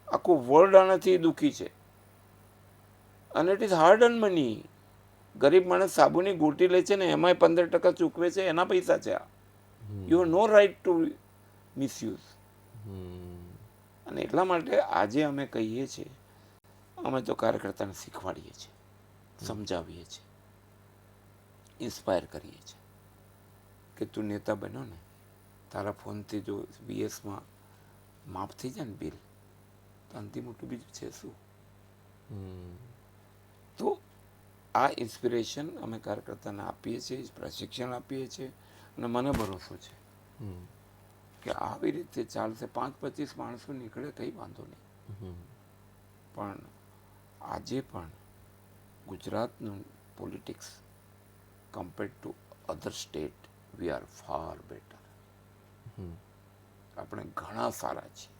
આખું વર્લ્ડ આનાથી દુઃખી છે. અને it is hard earn money. ગરીબ માણસ સાબુની ગોટી લે છે ને એમાંય 15% ચૂકવે છે, એના પૈસા છે આ. You have no right to misuse. અને એટલા માટે આજે અમે કહીએ છીએ, અમે તો કાર્યકર્તાને શીખવાડીએ છીએ, સમજાવીએ છીએ, ઇન્સ્પાયર કરીએ છીએ કે તું નેતા બન્યો ને, તારા ફોનથી જો બીએસમાં માફ થઈ જાય ને બિલ, તો અંતિમ મોટું બીજું છે શું? તો આ ઇન્સ્પિરેશન અમે કાર્યકર્તાને આપીએ છીએ, પ્રશિક્ષણ આપીએ છીએ, અને મને ભરોસો છે કે આવી રીતે ચાલશે. 5-25 માણસો નીકળે કંઈ વાંધો નહીં, પણ આજે પણ ગુજરાતનું politics compared to other state we are far better. આપણે ઘણા સારા છીએ.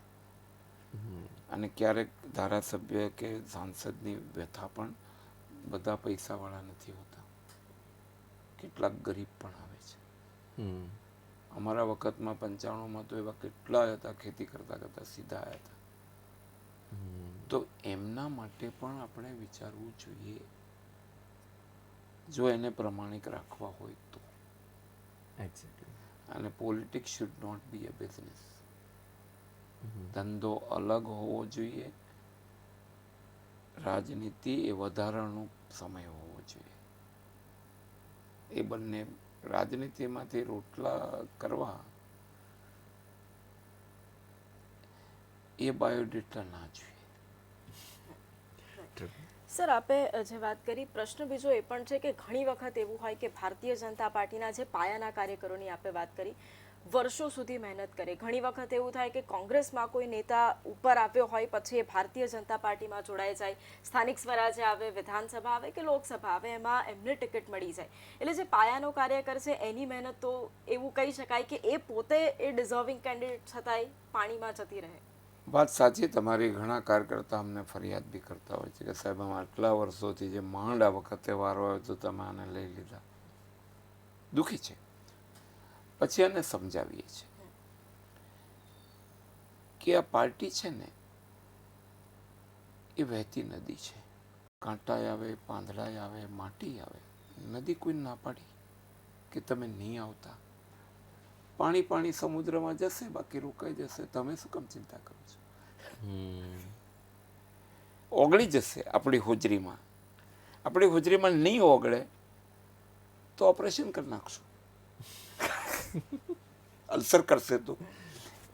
અને ક્યારેક ધારાસભ્ય કે સાંસદની વ્યથા પણ બધા પૈસાવાળા નથી હોતા, કેટલાક ગરીબ પણ આવે છે. અમારા વખતમાં 95માં તો એવા કેટલા હતા, ખેતી કરતા કરતા સીધા આવ્યા હતા. તો એમના માટે પણ આપણે વિચારવું જોઈએ, જો એને પ્રમાણિક રાખવા હોય તો. એક્ઝેક્ટલી. અને politics should not be a business. ધંધો અલગ હોવો જોઈએ, રાજનીતિ એ વધારાનો સમય હોવો જોઈએ. એ બંને, રાજનીતિમાંથી રોટલા કરવા એ બાયોડેટા ના જોઈએ. સર, આપે જે વાત કરી, પ્રશ્ન બીજો એ પણ છે કે ઘણી વખત એવું હોય કે ભારતીય જનતા પાર્ટીના જે પાયાના કાર્યકરોની આપે વાત કરી, વર્ષો સુધી મહેનત કરે. ઘણી વખત એવું થાય કે કોંગ્રેસમાં કોઈ નેતા ઉપર આવ્યો હોય, પછી એ ભારતીય જનતા પાર્ટીમાં જોડાઈ જાય, સ્થાનિક સ્વરાજ્ય આવે, વિધાનસભા આવે કે લોકસભા આવે, એમાં એમને ટિકિટ મળી જાય. એટલે જે પાયાનો કાર્યકર છે એની મહેનત તો એવું કહી શકાય કે એ પોતે એ ડિઝર્વિંગ કેન્ડિડેટ છતાંય પાણીમાં જતી રહે. વાત સાચી તમારી. ઘણા કાર્યકર્તા અમને ફરિયાદ બી કરતા હોય છે કે સાહેબ અમે આટલા વર્ષોથી જે માંડ આ વખતે વારો આવ્યો તો તમે આને લઈ લીધા. દુઃખી છે. પછી એને સમજાવીએ છીએ કે આ પાર્ટી છે ને એ વહેતી નદી છે. કાંટાય આવે, પાંદડાય આવે, માટી આવે, નદી કોઈ ના પાડી કે તમે નહીં આવતા. પાણી પાણી સમુદ્રમાં જશે, બાકી રોકાઈ જશે. તમે શું કામ ચિંતા કરો છો? ઓગળી જશે આપણી હોજરીમાં. આપણી હોજરીમાં નહીં ઓગળે તો ઓપરેશન કરી નાખશું, અલ્સર કરશે તો.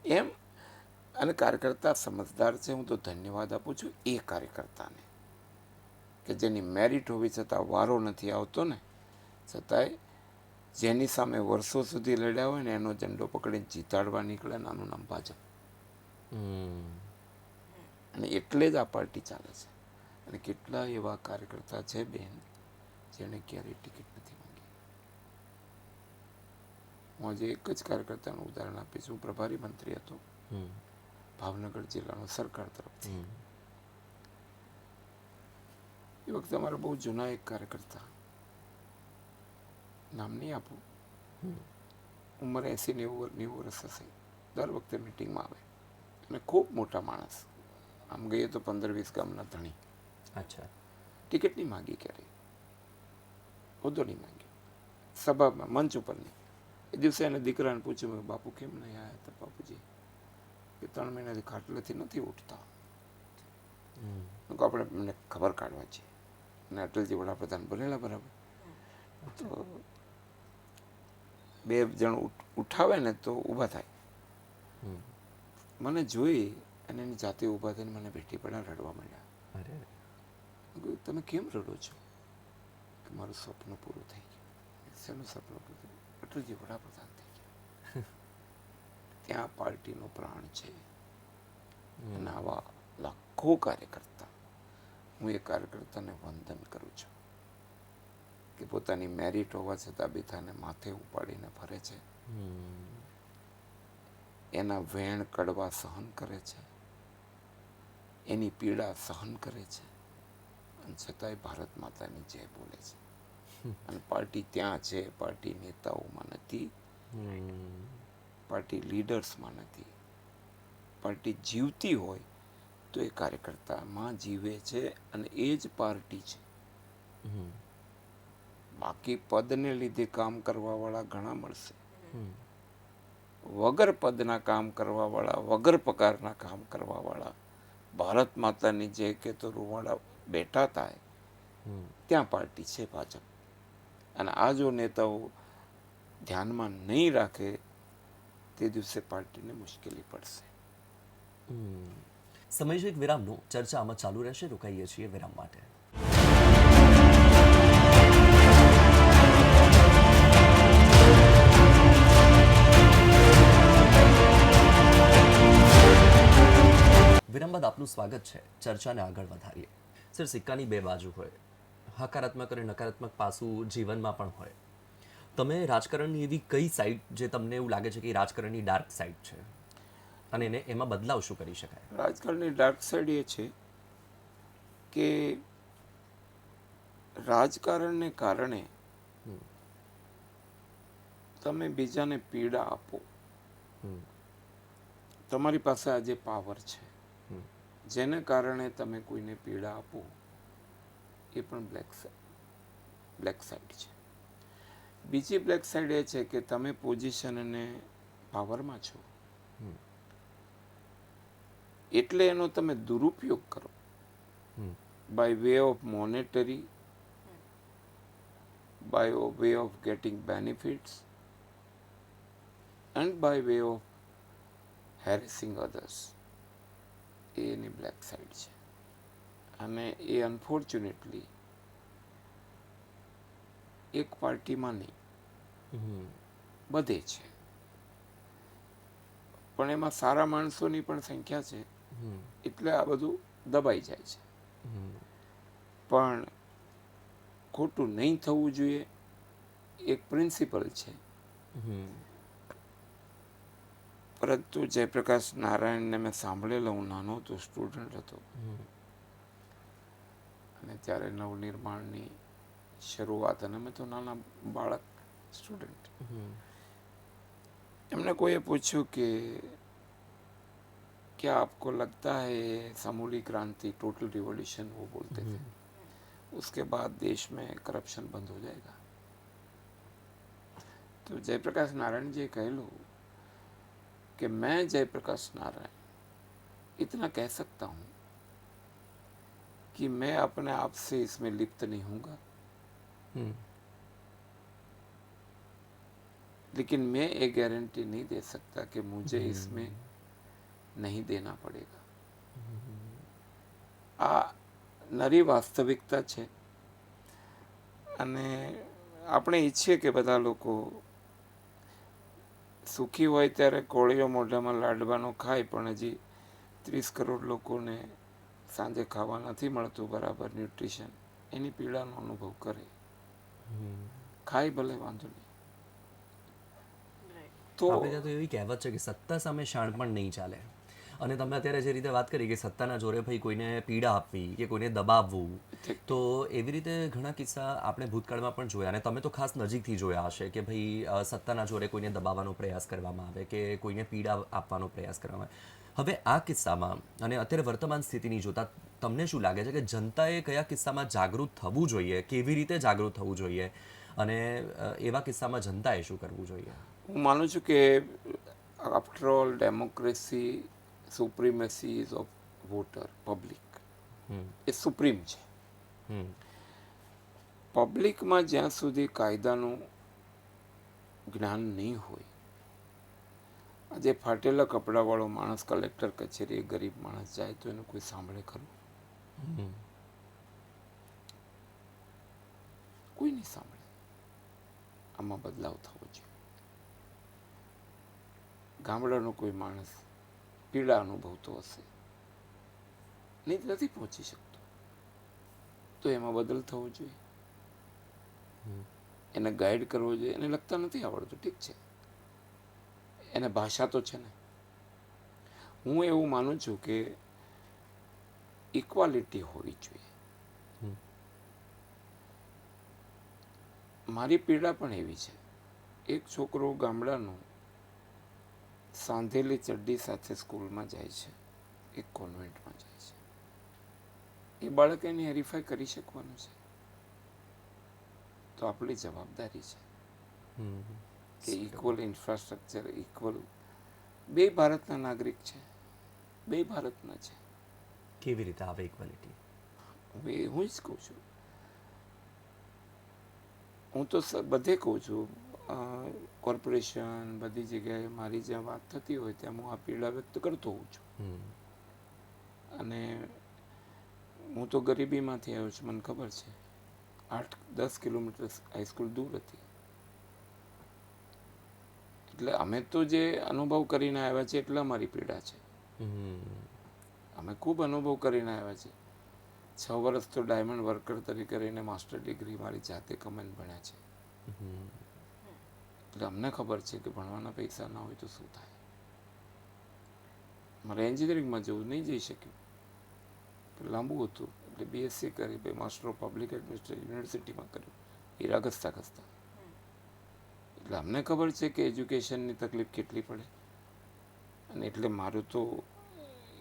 એમ. અને કાર્યકર્તા સમજદાર છે. હું તો ધન્યવાદ આપું છું એ કાર્યકર્તાને કે જેની મેરિટ હોવી છતાં વારો નથી આવતો ને, છતાંય જેની સામે વર્ષો સુધી લડ્યા હોય ને એનો ઝંડો પકડીને જીતાડવા નીકળે ને, આનું નામ ભાજપ. અને એટલે જ આ પાર્ટી ચાલે છે. અને કેટલા એવા કાર્યકર્તા છે બેન જેણે ક્યારેય ટિકિટ નથી માંગી. હું આજે એક જ કાર્યકર્તાનું ઉદાહરણ આપીશ. હું પ્રભારી મંત્રી હતો ભાવનગર જિલ્લાનો સરકાર તરફથી. એ વખતે અમારા બહુ જૂના એક કાર્યકર્તા, નામ નહીં આપું, ઉંમરે 80-90 વર્ષ હશે, દર વખતે મિટિંગમાં આવે અને ખૂબ મોટા માણસ, આમ ગઈએ તો 15-20 ગામના ધણી. અચ્છા. ટિકિટ નહીં માગી ક્યારેય, હોદ્દો નહીં માગ્યો, સભામાં મંચ ઉપર નહીં. એ દિવસે એને દીકરાને પૂછ્યું, બાપુ કેમ નહીં આવ્યા હતા? બાપુજી કે 3 મહિનાથી ખાટલેથી નથી ઉઠતા. આપણે મને ખબર કાઢવા છે. અને અટલજી વડાપ્રધાન બનેલા બરાબર, તો 2 જણ ઉઠાવે ને તો ઊભા થાય. મને જોઈ અને એની જાતે ઊભા થઈને મને ભેટી પડ્યા, રડવા માંડ્યા. તમે કેમ રડો છો? કે મારું સ્વપ્ન પૂરું થઈ ગયું. શેનું સપનું પૂરું થયું? અટલજી વડાપ્રધાન થઈ ગયા. ત્યાં પાર્ટીનો પ્રાણ છે. અને આવા લાખો કાર્યકર્તા, હું એ કાર્યકર્તાને વંદન કરું છું કે પોતાની મેરિટ હોવા છતાં બીજાને માથે ઉપાડીને ફરે છે. એના વેણ કડવા સહન કરે છે, એની પીડા સહન કરે છે, અને છતાંય ભારત માતાની જય બોલે છે. અને પાર્ટી ત્યાં છે. પાર્ટી નેતાઓમાં નથી, પાર્ટી લીડર્સમાં નથી. પાર્ટી જીવતી હોય તો એ કાર્યકર્તામાં જીવે છે, અને એ જ પાર્ટી છે. બાકી પદને લીધે કામ કરવાવાળા ઘણા મળશે, વગર પદના કામ કરવાવાળા, વગર પગારના કામ કરવાવાળા, ભારત માતાની જે કે તો રૂવાડા બેઠા થાય ત્યાં પાર્ટી છે ભાજપ. અને આ જો નેતાઓ ધ્યાનમાં નહીં રાખે તે દિવસે પાર્ટીને મુશ્કેલી પડશે. સમય છે એક વિરામનો. ચર્ચા આમાં ચાલુ રહેશે. રોકાઈએ છીએ વિરામ માટે. વિરામ બાદ આપનું સ્વાગત છે. ચર્ચાને આગળ વધારીએ. સર, સિક્કાની બે બાજુ હોય, હકારાત્મક અને નકારાત્મક પાસું જીવનમાં પણ હોય. તમે રાજકારણની એવી કઈ સાઈડ જે તમને એવું લાગે છે કે એ રાજકારણની ડાર્ક સાઈડ છે અને એમાં બદલાવ શું કરી શકાય? રાજકારણની ડાર્ક સાઈડ એ છે કે રાજકારણને કારણે તમે બીજાને પીડા આપો. તમારી પાસે આજે પાવર છે, જેને કારણે તમે કોઈને પીડા આપો, એ પણ બ્લેક સાઈડ છે. બીજી બ્લેક સાઈડ એ છે કે તમે પોઝિશન અને પાવરમાં છો એટલે એનો તમે દુરુપયોગ કરો, by way of monetary, by way of getting benefits and by way of harassing others. A any black side છે અને એ અનફોર્ચ્યુનેટલી એક પાર્ટીમાં નહીં બધે છે. પણ એમાં સારા માણસોની પણ સંખ્યા છે એટલે આ બધું દબાઈ જાય છે. પણ ખોટું નહીં થવું જોઈએ, એક પ્રિન્સિપલ છે. પરંતુ જયપ્રકાશ નારાયણને મેં સાંભળેલો, હું નાનો હતો, સ્ટુડન્ટ હતો, અને ત્યારે નવનિર્માણની શરૂઆત, અને મેં તો નાના બાળક સ્ટુડન્ટ. એમને કોઈએ પૂછ્યું કે क्या आपको लगता है समूली क्रांति, टोटल रिवॉल्यूशन वो बोलते थे, उसके बाद देश में करप्शन बंद हो जाएगा? तो जयप्रकाश नारायण जी कहलो कि मैं जयप्रकाश नारायण इतना कह सकता हूँ कि मैं अपने आप से इसमें लिप्त नहीं हूँगा, लेकिन मैं ये गारंटी नहीं दे सकता कि मुझे इसमें नहीं देना पड़ेगा. આ નરી વાસ્તવિકતા છે. અને આપણે ઈચ્છીએ કે બધા લોકો સુખી હોય ત્યારે કોળીઓ મોઢામાં લાડવાનો ખાય, પણ હજી 30 કરોડ લોકોને સાંજે ખાવા નથી મળતું બરાબર ન્યુટ્રિશન, એની પીડાનો અનુભવ કરે. ખાય ભલે, વાંધો નહીં. તો આપણે ત્યાં તો એવી કહેવત છે કે સત્તા સામે શાણ પણ નહીં ચાલે. અને તમે અત્યારે જે રીતે વાત કરી કે સત્તાના જોરે ભાઈ કોઈને પીડા આપવી કે કોઈને દબાવવું, તો એવી રીતે ઘણા કિસ્સા આપણે ભૂતકાળમાં પણ જોયા, અને તમે તો ખાસ નજીકથી જોયા હશે કે ભાઈ સત્તાના જોરે કોઈને દબાવવાનો પ્રયાસ કરવામાં આવે કે કોઈને પીડા આપવાનો પ્રયાસ કરવામાં આવે. હવે આ કિસ્સામાં અને અત્યારે વર્તમાન સ્થિતિની જોતા તમને શું લાગે છે કે જનતાએ કયા કિસ્સામાં જાગૃત થવું જોઈએ, કેવી રીતે જાગૃત થવું જોઈએ, અને એવા કિસ્સામાં જનતાએ શું કરવું જોઈએ? હું માનું છું કે after all democracy supremacy is of voter, public. A supreme છે. પબ્લિકમાં જ્યાં સુધી કાયદાનું જ્ઞાન નહીં હોય, આજે ફાટેલા કપડાવાળો માણસ કલેક્ટર કચેરી ગરીબ માણસ જાય તો એનું કોઈ સાંભળે ખરું? કોઈ નહીં સાંભળે. આમાં બદલાવ થવો જોઈએ. ગામડાનો કોઈ માણસ પીડા અનુભવતો હશે, નહીં નથી પહોંચી શકતો, તો એમાં બદલ થવો જોઈએ. એને ગાઈડ કરવો જોઈએ. એને લખતા નથી આવડતું, ઠીક છે, એને ભાષા તો છે ને. હું એવું માનું છું કે ઇક્વાલિટી હોવી જોઈએ. મારી પીડા પણ એવી છે. એક છોકરો ગામડાનો સાંધેલી ચડ્ડી સાથે સ્કૂલમાં જાય છે, એક કોન્વેન્ટમાં જાય છે. એ બાળક એની હરીફાઈ કરી શકવાનું છે? તો આપણી જવાબદારી છે હમ. કે ઇક્વલ ઇન્ફ્રાસ્ટ્રક્ચર, ઇક્વલ, બે ભારતના નાગરિક છે, બે ભારતના છે. કેવી રીતે આવે ઇક્વાલિટી? હવે હું જ કહું છું, હું તો બધે કહું છું, કોર્પોરેશન બધી જગ્યાએ મારી જ્યાં વાત થતી હોય ત્યાં હું આ પીડા વ્યક્ત કરતો હોઉં છું. અને હું તો ગરીબીમાંથી આવ્યો છું, મને ખબર છે. 8-10 કિલોમીટર હાઈસ્કૂલ દૂર હતી. એટલે અમે તો જે અનુભવ કરીને આવ્યા છે એટલે અમારી પીડા છે. અમે ખૂબ અનુભવ કરીને આવ્યા છે. 6 વર્ષ તો ડાયમંડ વર્કર તરીકે રહીને માસ્ટર ડિગ્રી મારી જાતે કમાઈને ભણ્યા છે. એટલે અમને ખબર છે કે ભણવાના પૈસા ના હોય તો શું થાય. મારે એન્જિનિયરિંગમાં જવું, નહીં જઈ શક્યું, લાંબુ હતું. એટલે બીએસસી કરી, પછી માસ્ટર ઓફ પબ્લિક એડમિનિસ્ટ્રેશન યુનિવર્સિટીમાં કર્યું, હીરા ઘસતા ઘસતા. એટલે અમને ખબર છે કે એજ્યુકેશનની તકલીફ કેટલી પડે. અને એટલે મારું તો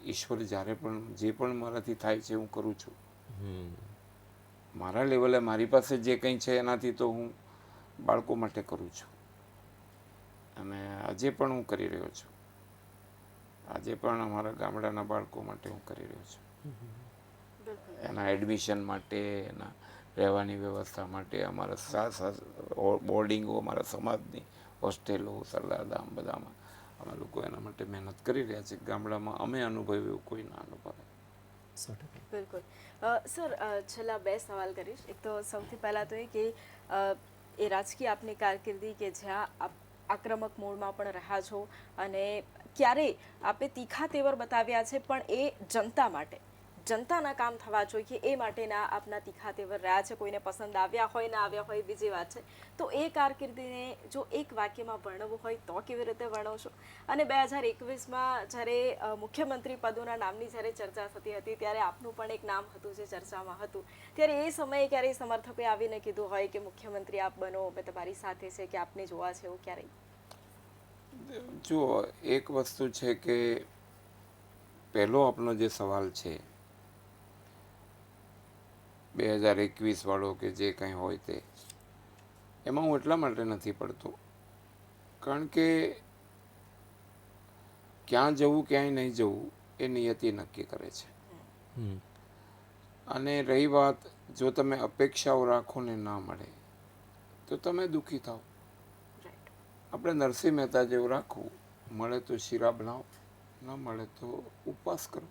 ઈશ્વર જ્યારે પણ જે પણ મારાથી થાય છે હું કરું છું. મારા લેવલે મારી પાસે જે કંઈ છે એનાથી તો હું બાળકો માટે કરું છું. અને આજે પણ હું કરી રહ્યો છું. આજે પણ અમારા ગામડાના બાળકો માટે હું કરી રહ્યો છું. એના એડમિશન માટે, એના રહેવાની વ્યવસ્થા માટે, અમારા બોર્ડિંગો, અમારા સમાજની હોસ્ટેલો, સરદારધામ, બધામાં અમે લોકો એના માટે મહેનત કરી રહ્યા છીએ. ગામડામાં અમે અનુભવ્યું એવું કોઈ ના અનુભવે. બિલકુલ. સર, છેલ્લા 2 સવાલ કરીશ. એક તો સૌથી પહેલાં તો એ કે એ રાજકીય આપની કારકિર્દી કે જ્યાં આપ આક્રમક મોડમાં પણ રહ્યા છો અને ક્યારેય આપે તીખા તેવર બતાવ્યા છે, પણ એ જનતા માટે, જનતાના કામ થવા જોઈએ એ માટેના આપના તીખા તેવર રહ્યા છે. કોઈને પસંદ આવ્યા હોય ના આવ્યા હોય બીજી વાત છે. તો એ કારકિર્દીને જો એક વાક્યમાં વર્ણવવું હોય તો કેવી રીતે વર્ણવશો? અને 2021માં જ્યારે મુખ્યમંત્રી પદોના નામની જ્યારે ચર્ચા થતી હતી ત્યારે આપનું પણ એક નામ હતું જે ચર્ચામાં હતું. ત્યારે એ સમયે ક્યારેય સમર્થકોએ આવીને કીધું હોય કે મુખ્યમંત્રી આપ બનો, મેં તમારી સાથે છે, કે આપને જોવા છે, એવું ક્યારેય? જો એક વસ્તુ છે કે પહેલો આપનો જે સવાલ છે 2021 વાળો કે જે કંઈ હોય તે, એમાં હું એટલા માટે નથી પડતો કારણ કે ક્યાં જવું ક્યાંય નહીં જવું એ નિયતિ નક્કી કરે છે. અને રહી વાત, જો તમે અપેક્ષાઓ રાખો ને ના મળે તો તમે દુઃખી થાઓ. આપણે નરસિંહ મહેતા જેવું રાખવું, મળે તો શીરા બનાવો, ન મળે તો ઉપવાસ કરો.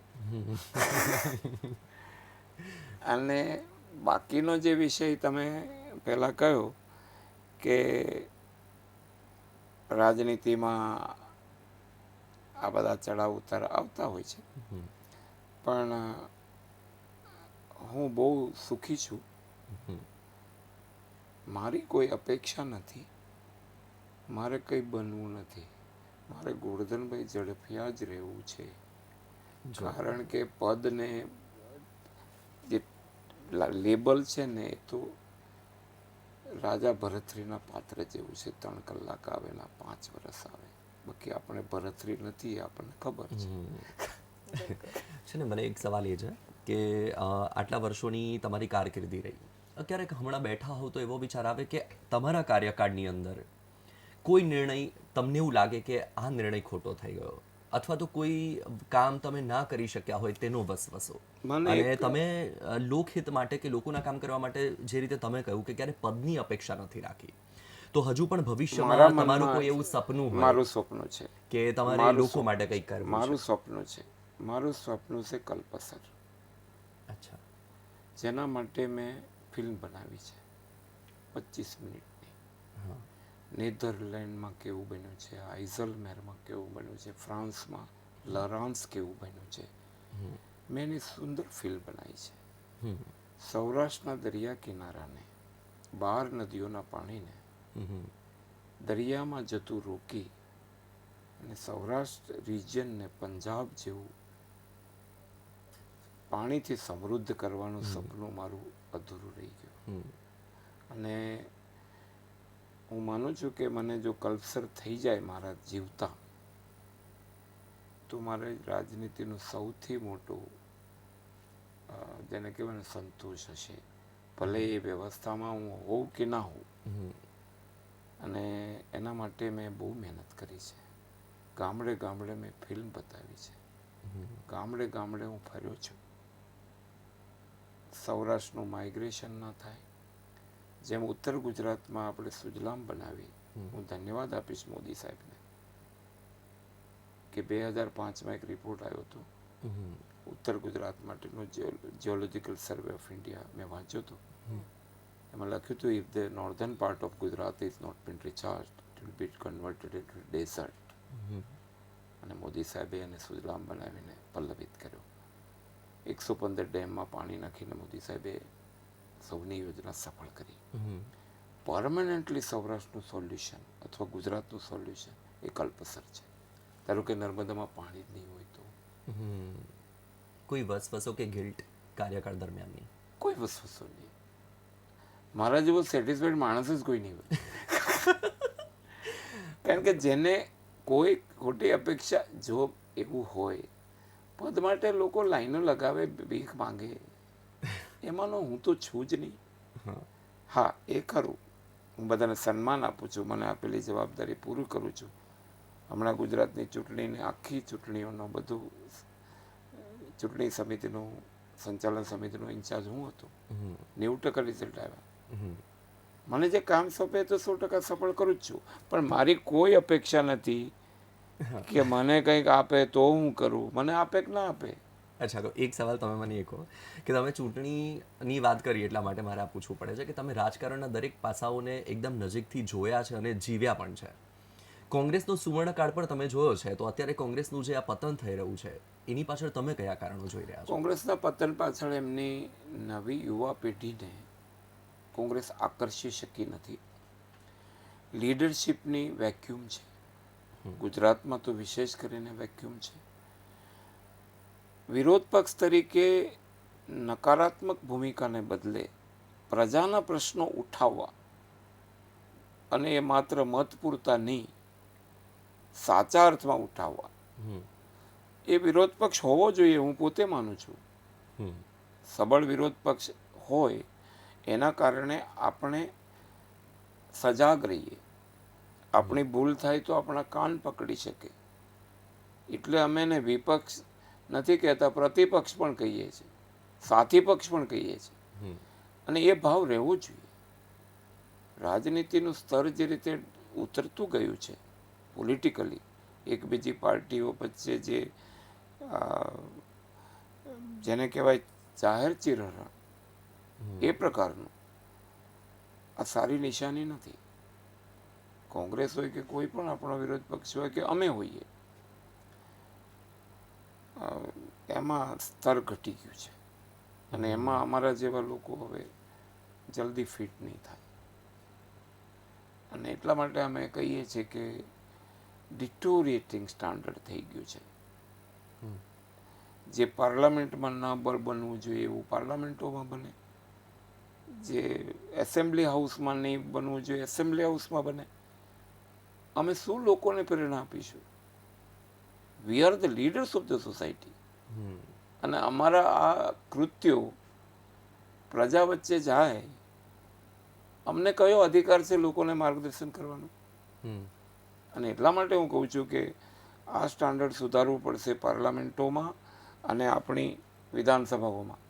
અને બાકીનો જે વિષય તમે પહેલાં કહ્યો કે રાજનીતિમાં આ બધા ચડાવ ઉતાર આવતા હોય છે, પણ હું બહુ સુખી છું. મારી કોઈ અપેક્ષા નથી, મારે કંઈ બનવું નથી. મારે ગોરધનભાઈ ઝડફિયા જ રહેવું છે. કારણ કે પદને જે લેબલ છે ને એ તો રાજા ભરતરીના પાત્ર જેવું છે. 3 કલાક આવે ના 5 વર્ષ આવે. બાકી આપણે ભરતરી નથી, આપણને ખબર છે ને. મને એક સવાલ એ છે કે આટલા વર્ષોની તમારી કારકિર્દી રહી, ક્યારેક હમણાં બેઠા હોવ તો એવો વિચાર આવે કે તમારા કાર્યકાળની અંદર કોઈ નિર્ણય તમને એવું લાગે કે આ નિર્ણય ખોટો થઈ ગયો, અથવા તો કોઈ કામ તમે ના કરી શક્યા હોય તેનો વસવસો, અને તમે લોકહિત માટે કે લોકોના કામ કરવા માટે જે રીતે તમે કહ્યું કે ક્યારે પદની અપેક્ષા નથી રાખી, તો હજુ પણ ભવિષ્યમાં તમારું કોઈ એવું સપનું હોય? મારું સપનું છે કે તમારે લોકો માટે કંઈક કરવું? મારું સપનું છે, મારું સપનું છે કલ્પસર. અચ્છા. જેના માટે મેં ફિલ્મ બનાવી છે 25 મિનિટની. નેધરલેન્ડમાં કેવું બન્યું છે, આઇઝલમેરમાં કેવું બન્યું છે, ફ્રાન્સમાં લરાન્સ કેવું બન્યું છે, મેં એની સુંદર ફિલ્મ બનાવી છે. સૌરાષ્ટ્રના દરિયા કિનારાને, 12 નદીઓના પાણીને દરિયામાં જતું રોકી અને સૌરાષ્ટ્ર રિજિયનને પંજાબ જેવું પાણીથી સમૃદ્ધ કરવાનું સપનું મારું અધૂરું રહી ગયું. અને હું માનું છું કે મને જો કલ્પસર થઈ જાય મારા જીવતા, તો મારે રાજનીતિનું સૌથી મોટું જેને કહેવાય ને સંતોષ હશે. ભલે એ વ્યવસ્થામાં હું હોઉં કે ના હોઉં. હમ. અને એના માટે મેં બહુ મહેનત કરી છે. ગામડે ગામડે મેં ફિલ્મ બતાવી છે. ગામડે ગામડે હું ફર્યો છું. સૌરાષ્ટ્રનું માઇગ્રેશન ના થાય, જેમ ઉત્તર ગુજરાતમાં આપણે સુજલામ બનાવી. હું ધન્યવાદ આપીશ મોદી સાહેબને કે 2005માં એક રિપોર્ટ આવ્યો હતો ઉત્તર ગુજરાત માટેનો જીઓલોજીકલ સર્વે ઓફ ઇન્ડિયા, મેં વાંચ્યો હતો. એમાં લખ્યું હતું, if the northern part of Gujarat is not been recharged, it will be converted into desert. અને મોદી સાહેબે એને સુજલામ બનાવીને પલ્લવિત કર્યો. 115 ડેમમાં પાણી નાખીને મોદી સાહેબે સૌની યોજના સફળ કરી. પરમનન્ટલી સૌરાષ્ટ્રનું સોલ્યુશન અથવા ગુજરાતનું સોલ્યુશન એ કલ્પસર છે. ધારો કે નર્મદામાં પાણી જ નહીં હોય તો કોઈ વસવસો કે ગિલ્ટ કાર્યકાળ દરમિયાનની કોઈ વસ્તુ નહીં. મારા જેવો સેટિસ્ફાઈડ માણસ જ કોઈ નહીં હોય. કારણ કે જેને કોઈ ખોટી અપેક્ષા, જો એવું હોય પદ માટે લોકો લાઈનો લગાવે, ભીખ માંગે, એમાંનો હું તો છું જ નહીં. હા, એ ખરું, હું બધાને સન્માન આપું છું, મને આપેલી જવાબદારી પૂરી કરું છું. હમણાં ગુજરાતની ચૂંટણીને આખી ચૂંટણીઓનો બધું ચૂંટણી સમિતિનું સંચાલન સમિતિનો ઇન્ચાર્જ હું હતો. 90% રિઝલ્ટ આવ્યા. મને જે કામ સોંપે તો 100% સફળ કરું જ છું. પણ મારી કોઈ અપેક્ષા નથી કે મને કંઈક આપે તો હું કરું, મને આપે કે ના આપે. અચ્છા, તો એક સવાલ તમે મને એ કહો કે તમે ચૂંટણીની વાત કરી એટલા માટે મારે આ પૂછવું પડે છે કે તમે રાજકારણના દરેક પાસાઓને એકદમ નજીકથી જોયા છે અને જીવ્યા પણ છે. કોંગ્રેસનો સુવર્ણકાળ પણ તમે જોયો છે, તો અત્યારે કોંગ્રેસનું જે આ પતન થઈ રહ્યું છે એની પાછળ તમે કયા કારણો જોઈ રહ્યા છો? કોંગ્રેસના પતન પાછળ એમની નવી યુવા પેઢીને કોંગ્રેસ આકર્ષી શકી નથી. લીડરશિપની વેક્યુમ છે. ગુજરાતમાં તો વિશેષ કરીને વેક્યુમ છે. વિરોધ પક્ષ તરીકે નકારાત્મક ભૂમિકાને બદલે પ્રજાના પ્રશ્નો ઉઠાવવા, અને એ માત્ર મત પૂરતા નહીં, સાચા અર્થમાં ઉઠાવવા, એ વિરોધ પક્ષ હોવો જોઈએ. હું પોતે માનું છું. સબળ વિરોધ પક્ષ હોય એના કારણે આપણે સજાગ રહીએ. આપણી ભૂલ થાય તો આપણા કાન પકડી શકે. એટલે અમે એને વિપક્ષ નથી કહેતા, પ્રતિપક્ષ પણ કહીએ છીએ, સાથી પક્ષ પણ કહીએ છીએ. અને એ ભાવ રહેવો જોઈએ. રાજનીતિનું સ્તર જે રીતે ઉતરતું ગયું છે પોલિટિકલી, એક બીજી પાર્ટીઓ વચ્ચે જેને કહેવાય જાહેર ચીરહરણ, એ પ્રકારનું, આ સારી નિશાની નથી. કોંગ્રેસ હોય કે કોઈ પણ આપણો વિરોધ પક્ષ હોય કે અમે હોઈએ, એમાં સ્તર ઘટી ગયું છે. અને એમાં અમારા જેવા લોકો હવે જલ્દી ફિટ નહીં થાય. અને એટલા માટે અમે કહીએ છીએ કે ડિટોરિએટિંગ સ્ટાન્ડર્ડ થઈ ગયું છે. જે પાર્લામેન્ટમાં ન બનવું જોઈએ એવું પાર્લામેન્ટોમાં બને, જે એસેમ્બલી હાઉસમાં નહીં બનવું જોઈએ એસેમ્બલી હાઉસમાં બને. અમે શું લોકોને પ્રેરણા આપીશું? We are the leaders of the society. અને અમારા આ કૃત્યો પ્રજા વચ્ચે જાય, અમને કયો અધિકાર છે લોકોને માર્ગદર્શન કરવાનો? અને એટલા માટે હું કહું છું કે આ સ્ટાન્ડર્ડ સુધારવું પડશે પાર્લામેન્ટોમાં અને આપણી વિધાનસભાઓમાં.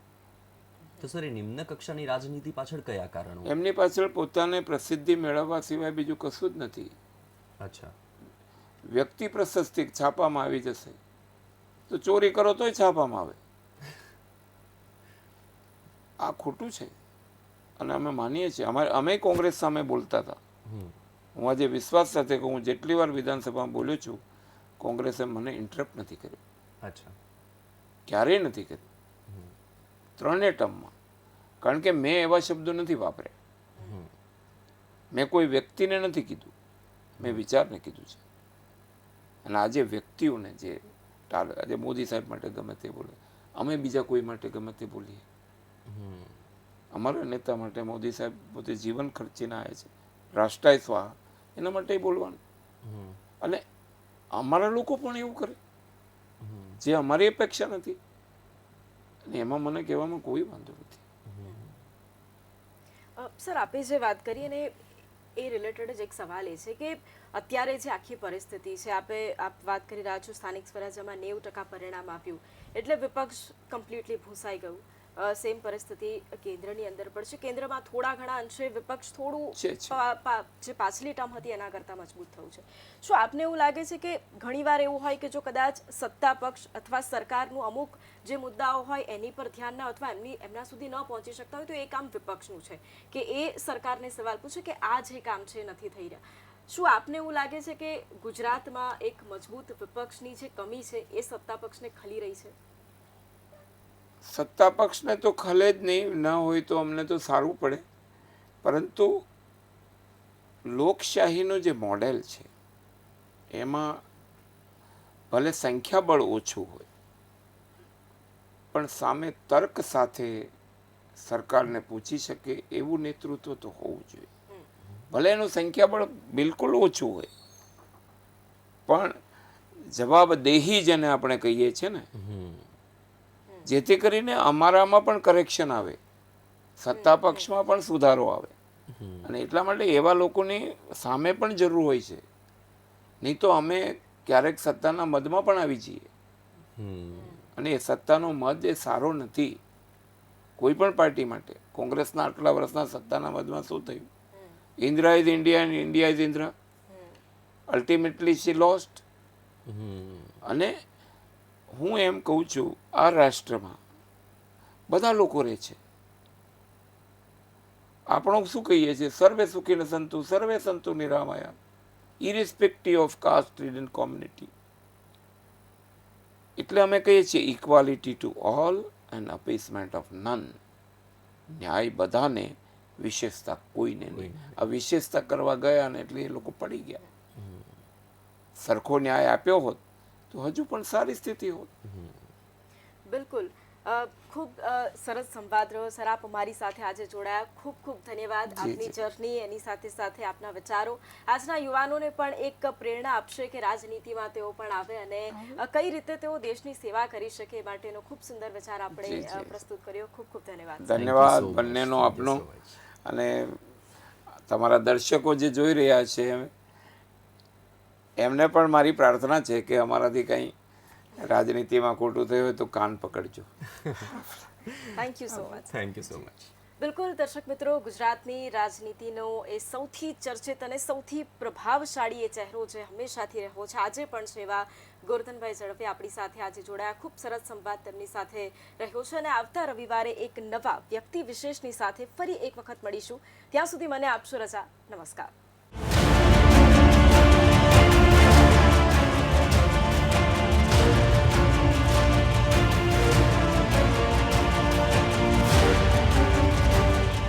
તો સર, એ નિમ્ન કક્ષાની રાજનીતિ પાછળ કયા કારણો? એમની પાછળ પોતાને પ્રસિદ્ધિ મેળવવા સિવાય બીજું કશું જ નથી. અચ્છા. વ્યક્તિ પ્રશસ્તિ છાપામાં આવી જશે તો ચોરી કરો તોય છાપામાં આવે. આ ખોટું છે. અને અમે માનીએ છીએ. અમે કોંગ્રેસ સામે બોલતા હતા. હું આજે વિશ્વાસ સાથે કહું, જેટલી વાર વિધાનસભામાં બોલ્યો છું, કોંગ્રેસે મને ઇન્ટરપ્ટ નથી કર્યો. અચ્છા. ક્યારેય નથી કર્યું, 3 ટર્મમાં. કારણ કે મેં એવા શબ્દો નથી વાપર્યા. મેં કોઈ વ્યક્તિને નથી કીધું, મેં વિચારને કીધું છે. અને આજે વ્યક્તિઓને જે આજે મોદી સાહેબ માટે ગમે તે બોલે, અમે બીજા કોઈ માટે ગમે તે બોલીએ. અમારા નેતા માટે મોદી સાહેબ પોતે જીવન ખર્ચીને આવે છે, રાષ્ટ્રાય સ્વાહા, એના માટે બોલવાનું. અને અમારા લોકો પણ એવું કરે જે અમારી અપેક્ષા નથી. અને એમાં મને કહેવામાં કોઈ વાંધો નથી. સર આપે જે વાત કરી અને એ રિલેટેડ જ એક સવાલ એ છે કે અત્યારે જે આખી પરિસ્થિતિ છે આપ વાત કરી રહ્યા છો સ્થાનિક સ્વરાજ્યમાં 90% પરિણામ આપ્યું એટલે વિપક્ષ કમ્પ્લીટલી ભૂંસાઈ ગયું. સેમ પરિસ્થિતિ કેન્દ્રની અંદર પણ છે. કેન્દ્રમાં થોડા ઘણા અંશે વિપક્ષ થોડું છે. જે પાછલી ટર્મ હતી એના કરતાં મજબૂત થયું છે. શું આપને એવું લાગે છે કે ઘણીવાર એવું હોય કે જો કદાચ સત્તા પક્ષ અથવા સરકારનું અમુક જે મુદ્દાઓ હોય એની પર ધ્યાન ના અથવા એમના સુધી ન પહોંચી શકતા હોય તો એ કામ વિપક્ષનું છે કે એ સરકારને સવાલ પૂછે કે આ જે કામ છે નથી થઈ રહ્યા. શું આપને એવું લાગે છે કે ગુજરાતમાં એક મજબૂત વિપક્ષની જે કમી છે એ સત્તા પક્ષને ખલી રહી છે? સત્તા પક્ષને તો ખલે જ નહીં, ન હોય તો અમને તો સારું પડે, પરંતુ લોકશાહીનું જે મોડેલ છે એમાં ભલે સંખ્યાબળ ઓછું હોય પણ સામે તર્ક સાથે સરકારને પૂછી શકે એવું નેતૃત્વ તો હોવું જોઈએ. ભલે એનું સંખ્યાબળ બિલકુલ ઓછું હોય પણ જવાબદેહી જેને આપણે કહીએ છીએ ને, જેથી કરીને અમારામાં પણ કરેક્શન આવે, સત્તા પક્ષમાં પણ સુધારો આવે. અને એટલા માટે એવા લોકોની સામે પણ જરૂર હોય છે, નહીં તો અમે ક્યારેક સત્તાના મદમાં પણ આવી જઈએ. અને એ સત્તાનો મદ એ સારો નથી કોઈ પણ પાર્ટી માટે. કોંગ્રેસના આટલા વર્ષના સત્તાના મદમાં શું થયું? Indira is India and India is Indira. Ultimately she lost. અને હું એમ કહું છું આ રાષ્ટ્રમાં બધા લોકો રહે છે. આપણો શું કહીએ છીએ? સર્વે સુખીને સંતુ, સર્વે સંતુ નિરામયા, irrespective of caste, creed and community. એટલે અમે કહીએ છીએ equality to all and appeasement of none. ન્યાય બધાને, વિશેષતા કોઈને નહીં. આ વિશેષતા કરવા ગયા ને એટલે એ લોકો પડી ગયા. સરખો ન્યાય આપ્યો હોત તો હજુ પણ સારી સ્થિતિ હોત. બિલકુલ. ખૂબ સરસ સંવાદ રહ્યો સર. આપ અમારી સાથે આજે જોડાયા, ખૂબ ખૂબ ધન્યવાદ. આપની જર્ની એની સાથે સાથે આપના વિચારો આજના યુવાનોને પણ એક પ્રેરણા આપશે કે રાજનીતિમાં તેઓ પણ આવે અને કઈ રીતે તેઓ દેશની સેવા કરી શકે એ માટેનો ખૂબ સુંદર વિચાર આપણે પ્રસ્તુત કર્યો. ખૂબ ખૂબ ધન્યવાદ. ધન્યવાદ બંનેનો આપનો. અને તમારા દર્શકો જે જોઈ રહ્યા છે એમને પણ મારી પ્રાર્થના છે કે અમારાથી કંઈ રાજનીતિમાં ખોટું થયું હોય તો કાન પકડજો. Thank you so much. Thank you so much. બિલકુલ દર્શક મિત્રો, ગુજરાતની રાજનીતિનો એ સૌથી ચર્ચિત અને સૌથી પ્રભાવશાળી એ ચહેરો જે હંમેશાથી રહ્યો છે, આજે પણ છે, એવા ગોરધનભાઈ ઝડફે આપણી સાથે આજે જોડાયા. ખૂબ સરસ સંવાદ તેમની સાથે રહ્યો છે અને આવતા રવિવારે એક નવા વ્યક્તિ વિશેષની સાથે ફરી એક વખત મળીશું. ત્યાં સુધી મને આપશો રજા. નમસ્કાર.